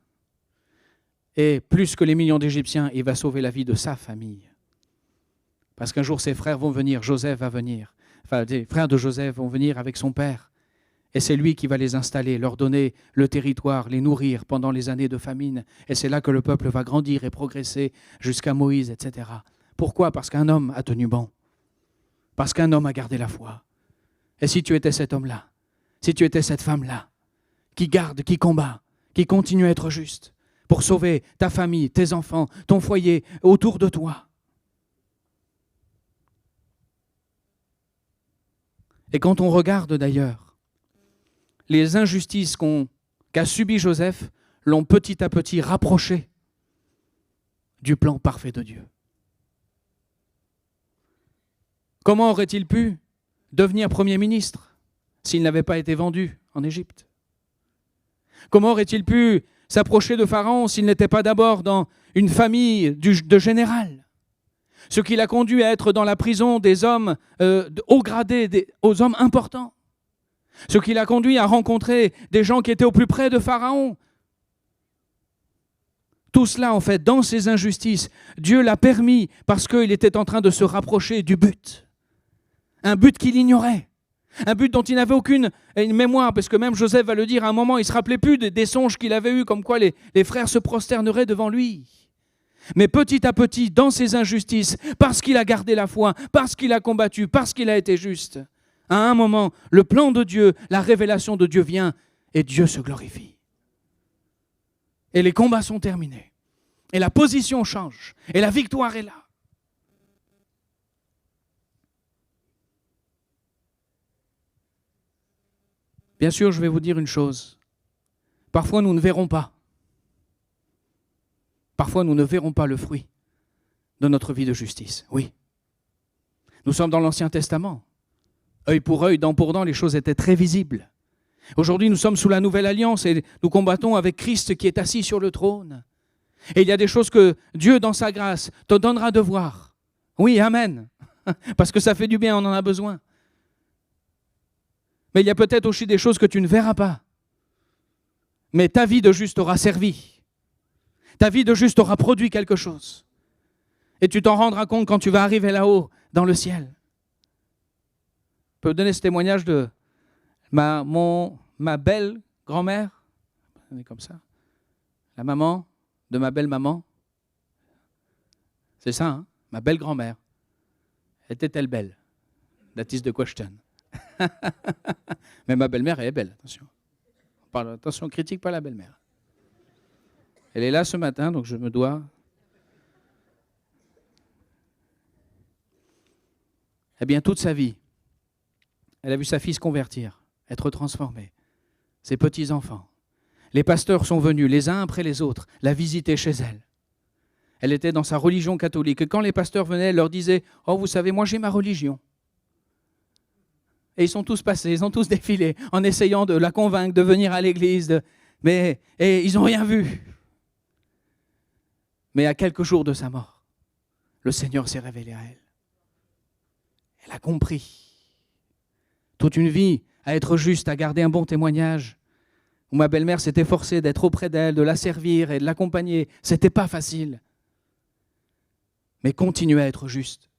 Et plus que les millions d'Égyptiens, il va sauver la vie de sa famille. Parce qu'un jour, ses frères vont venir, Joseph va venir. Enfin, les frères de Joseph vont venir avec son père. Et c'est lui qui va les installer, leur donner le territoire, les nourrir pendant les années de famine. Et c'est là que le peuple va grandir et progresser jusqu'à Moïse, etc. Pourquoi ? Parce qu'un homme a tenu bon. Parce qu'un homme a gardé la foi. Et si tu étais cet homme-là, si tu étais cette femme-là, qui garde, qui combat, qui continue à être juste, pour sauver ta famille, tes enfants, ton foyer, autour de toi. Et quand on regarde d'ailleurs, les injustices qu'a subi Joseph l'ont petit à petit rapproché du plan parfait de Dieu. Comment aurait-il pu devenir Premier ministre s'il n'avait pas été vendu en Égypte ? Comment aurait-il pu s'approcher de Pharaon s'il n'était pas d'abord dans une famille de général ? Ce qui l'a conduit à être dans la prison des hommes haut gradés, aux hommes importants. Ce qui l'a conduit à rencontrer des gens qui étaient au plus près de Pharaon. Tout cela, en fait, dans ces injustices, Dieu l'a permis parce qu'il était en train de se rapprocher du but. Un but qu'il ignorait. Un but dont il n'avait aucune mémoire, parce que même Joseph va le dire à un moment, il ne se rappelait plus des songes qu'il avait eus, comme quoi les frères se prosterneraient devant lui. Mais petit à petit, dans ces injustices, parce qu'il a gardé la foi, parce qu'il a combattu, parce qu'il a été juste, à un moment, le plan de Dieu, la révélation de Dieu vient et Dieu se glorifie. Et les combats sont terminés. Et la position change. Et la victoire est là. Bien sûr, je vais vous dire une chose. Parfois, nous ne verrons pas. Parfois, nous ne verrons pas le fruit de notre vie de justice. Oui. Nous sommes dans l'Ancien Testament. Œil pour œil, dent pour dent, les choses étaient très visibles. Aujourd'hui, nous sommes sous la Nouvelle Alliance et nous combattons avec Christ qui est assis sur le trône. Et il y a des choses que Dieu, dans sa grâce, te donnera de voir. Oui, amen. Parce que ça fait du bien, on en a besoin. Mais il y a peut-être aussi des choses que tu ne verras pas. Mais ta vie de juste aura servi. Ta vie de juste aura produit quelque chose. Et tu t'en rendras compte quand tu vas arriver là-haut, dans le ciel. Je peux donner ce témoignage de ma belle grand-mère. On est comme ça. La maman de ma belle maman. C'est ça, hein? Ma belle grand-mère. Était-elle belle? That is the question. Mais ma belle-mère, elle est belle, attention. Attention, critique pas la belle-mère. Elle est là ce matin, donc je me dois. Eh bien, toute sa vie, elle a vu sa fille se convertir, être transformée. Ses petits-enfants. Les pasteurs sont venus, les uns après les autres, la visiter chez elle. Elle était dans sa religion catholique. Et quand les pasteurs venaient, elle leur disait « Oh, vous savez, moi j'ai ma religion. » Et ils sont tous passés, ils ont tous défilé en essayant de la convaincre de venir à l'église. Et ils n'ont rien vu. Mais à quelques jours de sa mort, le Seigneur s'est révélé à elle. Elle a compris. Toute une vie à être juste, à garder un bon témoignage. Où ma belle-mère s'était forcée d'être auprès d'elle, de la servir et de l'accompagner. C'était pas facile. Mais continuer à être juste.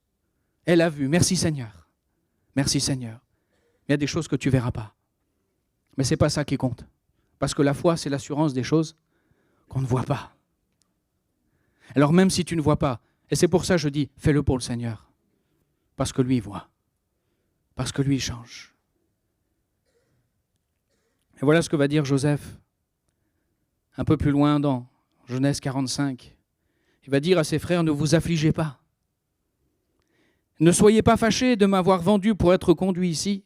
Elle a vu. Merci Seigneur. Merci Seigneur. Il y a des choses que tu ne verras pas. Mais ce n'est pas ça qui compte. Parce que la foi, c'est l'assurance des choses qu'on ne voit pas. Alors même si tu ne vois pas, et c'est pour ça que je dis, fais-le pour le Seigneur. Parce que lui, il voit. Parce que lui, il change. Et voilà ce que va dire Joseph, un peu plus loin dans Genèse 45. Il va dire à ses frères, ne vous affligez pas. Ne soyez pas fâchés de m'avoir vendu pour être conduit ici,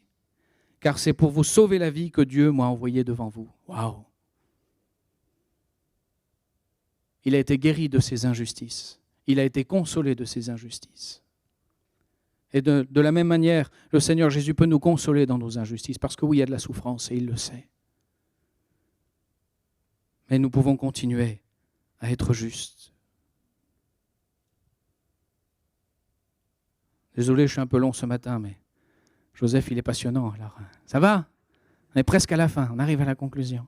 car c'est pour vous sauver la vie que Dieu m'a envoyé devant vous. Waouh! Il a été guéri de ses injustices. Il a été consolé de ses injustices. Et de la même manière, le Seigneur Jésus peut nous consoler dans nos injustices, parce que oui, il y a de la souffrance et il le sait. Mais nous pouvons continuer à être justes. Désolé, je suis un peu long ce matin, mais Joseph, il est passionnant. Alors, ça va? On est presque à la fin, on arrive à la conclusion.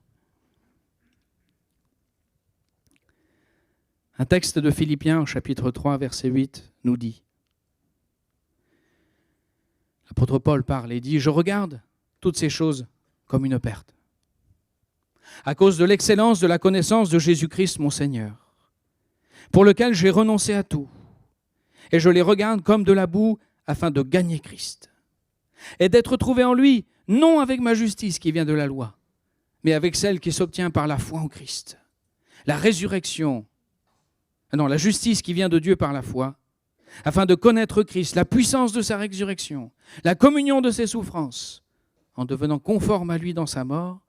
Un texte de Philippiens, au chapitre 3, verset 8, nous dit, l'apôtre Paul parle et dit, « Je regarde toutes ces choses comme une perte, à cause de l'excellence de la connaissance de Jésus-Christ, mon Seigneur, pour lequel j'ai renoncé à tout, et je les regarde comme de la boue afin de gagner Christ, et d'être trouvé en lui, non avec ma justice qui vient de la loi, mais avec celle qui s'obtient par la foi en Christ, la justice qui vient de Dieu par la foi, afin de connaître Christ, la puissance de sa résurrection, la communion de ses souffrances, en devenant conforme à lui dans sa mort,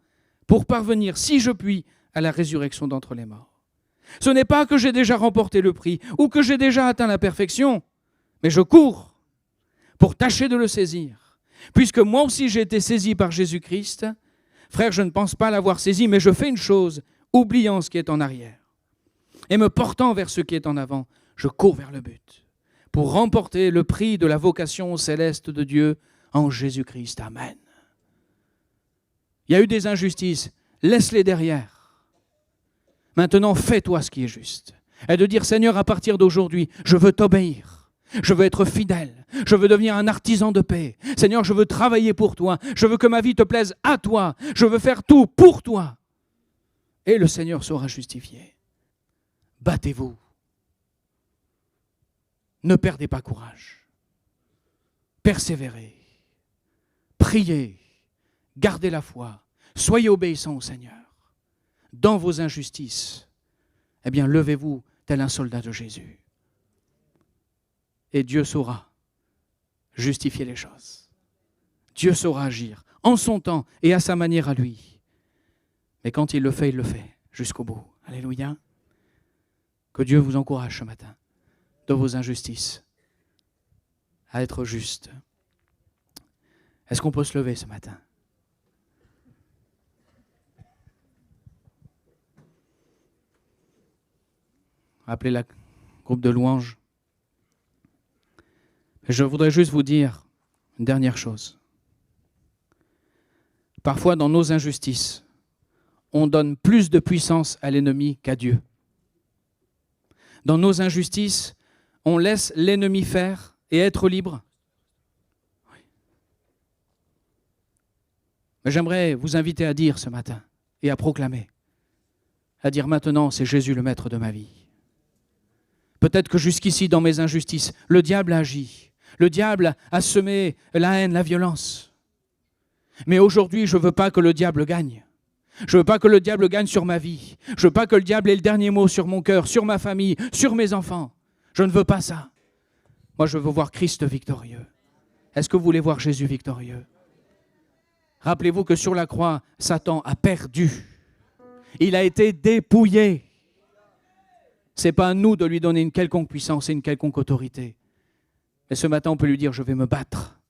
pour parvenir, si je puis, à la résurrection d'entre les morts. Ce n'est pas que j'ai déjà remporté le prix ou que j'ai déjà atteint la perfection, mais je cours pour tâcher de le saisir. Puisque moi aussi j'ai été saisi par Jésus-Christ, frère, je ne pense pas l'avoir saisi, mais je fais une chose, oubliant ce qui est en arrière, et me portant vers ce qui est en avant, je cours vers le but, pour remporter le prix de la vocation céleste de Dieu en Jésus-Christ. Amen. Il y a eu des injustices, laisse-les derrière. Maintenant, fais-toi ce qui est juste. Et de dire, Seigneur, à partir d'aujourd'hui, je veux t'obéir. Je veux être fidèle. Je veux devenir un artisan de paix. Seigneur, je veux travailler pour toi. Je veux que ma vie te plaise à toi. Je veux faire tout pour toi. Et le Seigneur sera justifié. Battez-vous. Ne perdez pas courage. Persévérez. Priez. Gardez la foi. Soyez obéissants au Seigneur. Dans vos injustices, eh bien, levez-vous tel un soldat de Jésus. Et Dieu saura justifier les choses. Dieu saura agir en son temps et à sa manière à lui. Mais quand il le fait jusqu'au bout. Alléluia. Que Dieu vous encourage ce matin de vos injustices à être juste. Est-ce qu'on peut se lever ce matin? Appelez la groupe de louanges. Je voudrais juste vous dire une dernière chose. Parfois, dans nos injustices, on donne plus de puissance à l'ennemi qu'à Dieu. Dans nos injustices, on laisse l'ennemi faire et être libre. Oui. Mais j'aimerais vous inviter à dire ce matin et à proclamer, à dire maintenant, c'est Jésus le maître de ma vie. Peut-être que jusqu'ici, dans mes injustices, le diable a agi. Le diable a semé la haine, la violence. Mais aujourd'hui, je ne veux pas que le diable gagne. Je ne veux pas que le diable gagne sur ma vie. Je ne veux pas que le diable ait le dernier mot sur mon cœur, sur ma famille, sur mes enfants. Je ne veux pas ça. Moi, je veux voir Christ victorieux. Est-ce que vous voulez voir Jésus victorieux? Rappelez-vous que sur la croix, Satan a perdu. Il a été dépouillé. Ce n'est pas à nous de lui donner une quelconque puissance et une quelconque autorité. Et ce matin, on peut lui dire, je vais me battre.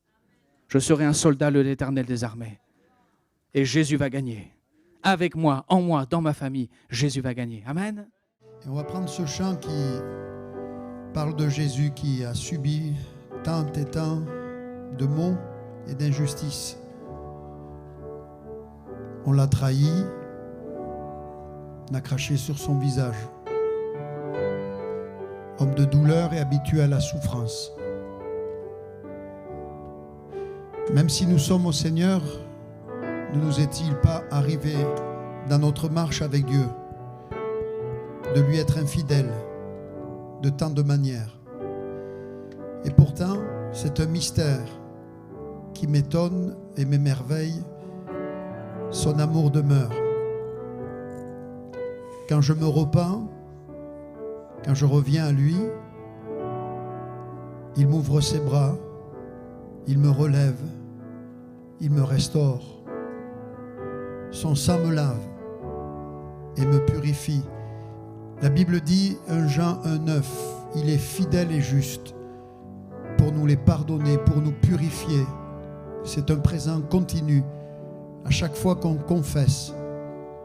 Je serai un soldat de l'Éternel des armées. Et Jésus va gagner. Avec moi, en moi, dans ma famille, Jésus va gagner. Amen. Et on va prendre ce chant qui parle de Jésus qui a subi tant et tant de maux et d'injustices. On l'a trahi, on a craché sur son visage. Homme de douleur et habitué à la souffrance. Même si nous sommes au Seigneur, ne nous est-il pas arrivé dans notre marche avec Dieu de lui être infidèle de tant de manières? Et pourtant, c'est un mystère qui m'étonne et m'émerveille. Son amour demeure. Quand je me repens, quand je reviens à lui, il m'ouvre ses bras, il me relève, il me restaure. Son sang me lave et me purifie. La Bible dit, 1 Jean 1,9, il est fidèle et juste pour nous les pardonner, pour nous purifier. C'est un présent continu. À chaque fois qu'on confesse,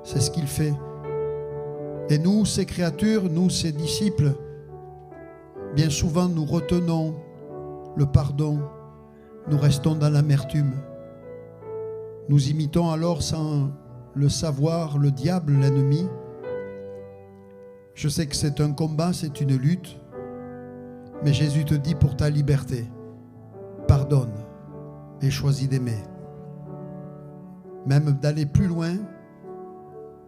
c'est ce qu'il fait. Et nous, ces créatures, nous, ces disciples, bien souvent nous retenons le pardon, nous restons dans l'amertume. Nous imitons alors sans le savoir le diable, l'ennemi. Je sais que c'est un combat, c'est une lutte, mais Jésus te dit pour ta liberté, pardonne et choisis d'aimer. Même d'aller plus loin,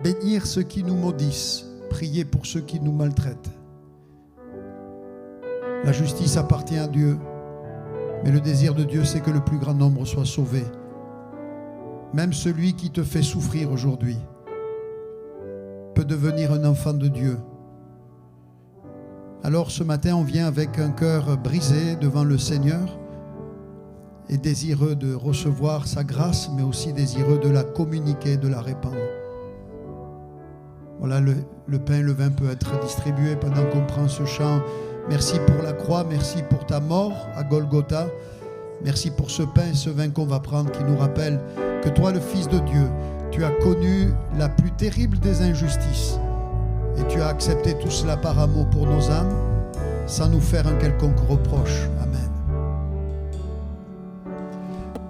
bénir ceux qui nous maudissent, prier pour ceux qui nous maltraitent. La justice appartient à Dieu, mais le désir de Dieu, c'est que le plus grand nombre soit sauvé. Même celui qui te fait souffrir aujourd'hui peut devenir un enfant de Dieu. Alors ce matin, on vient avec un cœur brisé devant le Seigneur et désireux de recevoir sa grâce, mais aussi désireux de la communiquer, de la répandre. Voilà, le pain et le vin peuvent être distribués pendant qu'on prend ce chant. Merci pour la croix, merci pour ta mort à Golgotha. Merci pour ce pain et ce vin qu'on va prendre qui nous rappelle que toi, le Fils de Dieu, tu as connu la plus terrible des injustices et tu as accepté tout cela par amour pour nos âmes sans nous faire un quelconque reproche. Amen.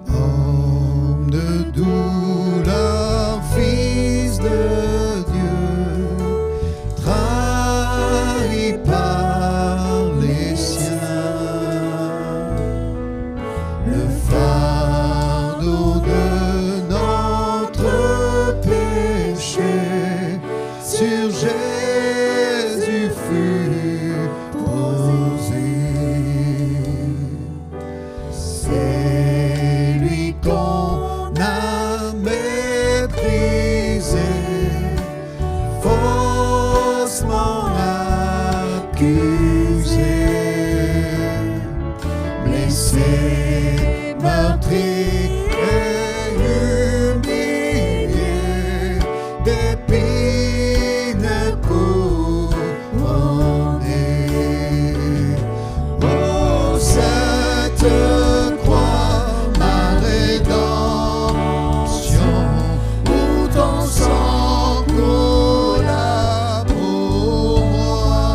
Homme de douleur, Fils de Dieu, trahi par les siens, le fardeau de notre péché sur Jésus fut posé. C'est lui qu'on a méprisé, faussement accusé, blessé, meurtri et humilié, d'épines couronné. Oh, cette croix, ma rédemption, où ton sang coula pour moi.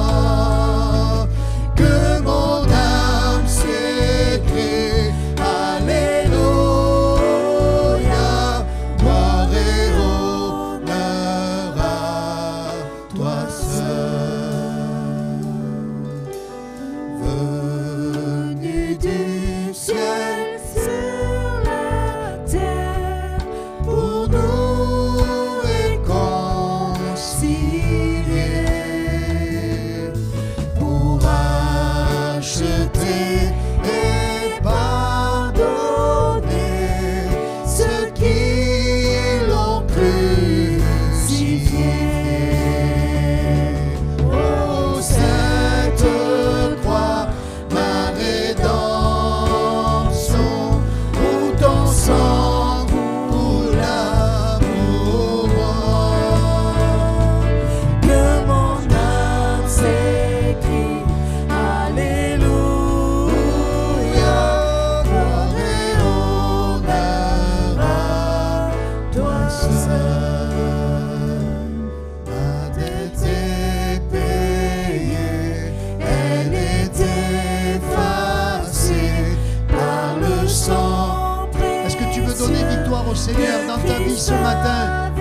Seigneur, dans ta vie ce matin?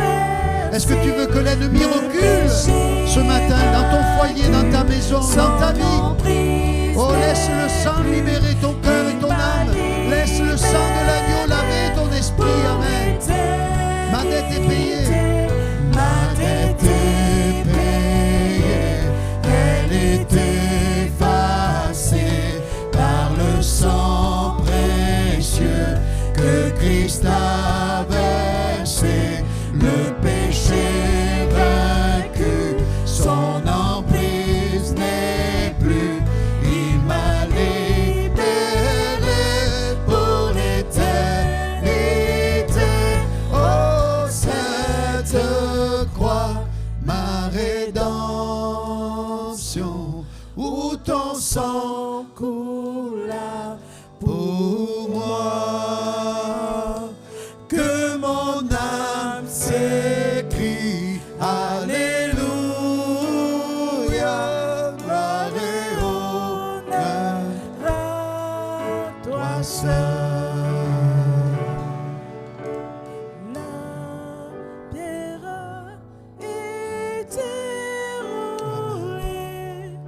Est-ce que tu veux que l'ennemi recule ce matin dans ton foyer, dans ta maison, dans ta vie? Oh, laisse le sang libérer ton cœur et ton âme. Laisse le sang de l'agneau laver ton esprit. Amen. Ma dette est payée. Ma dette est payée. Elle est effacée par le sang précieux que Christ a versé. Le péché vaincu, son emprise n'est plus. Il m'a libéré pour l'éternité. Oh, cette croix, ma rédemption, où ton sang coula pour moi. Que mon âme s'écrie Alléluia, gloire et honneur à toi seul. La pierre est déroulée,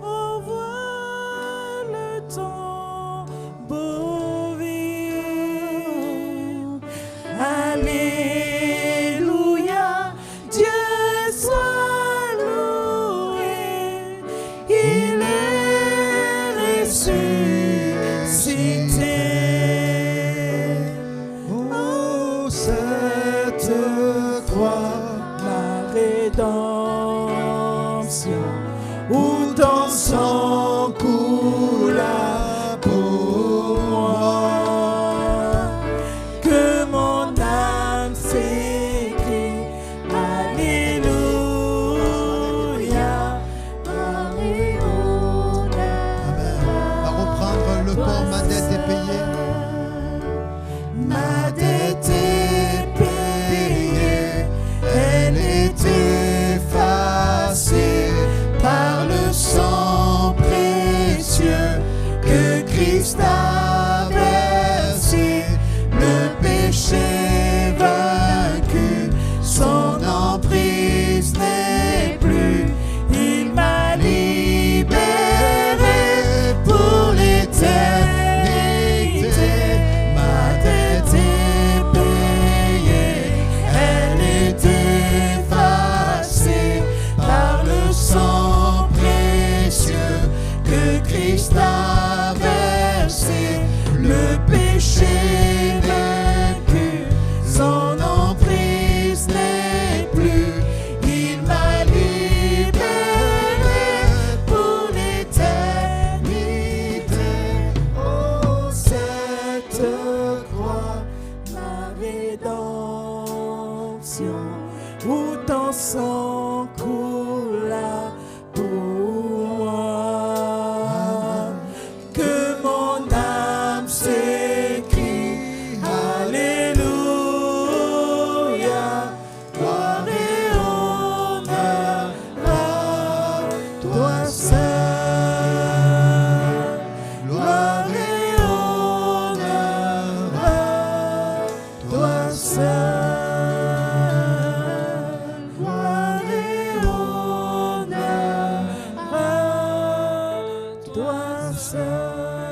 on voit le tombeau vide. Alléluia, Dieu soit loué, il est ressuscité. Oh, cette croix, Ma rédemption, où ton sang coula pour moi. Que mon âme s'écrie Alléluia, gloire et honneur. Amen. Va reprendre le port, ma dette est payée. Ma dette est payée, elle est effacée par le sang précieux que Christ a versé. Le péché vaincu, son emprise n'est plus. Il m'a libéré pour l'éternité. Ma dette est payée, elle est effacée par le sang précieux que Christ a versé. Le péché vaincu, son emprise n'est plus. Il m'a libéré pour l'éternité. Oh, cette croix, ma rédemption, où ton sang coula pour moi. Que mon âme s'écrie Alléluia, gloire et honneur à toi seul. Gloire et honneur à toi seul. Gloire et honneur à toi seul.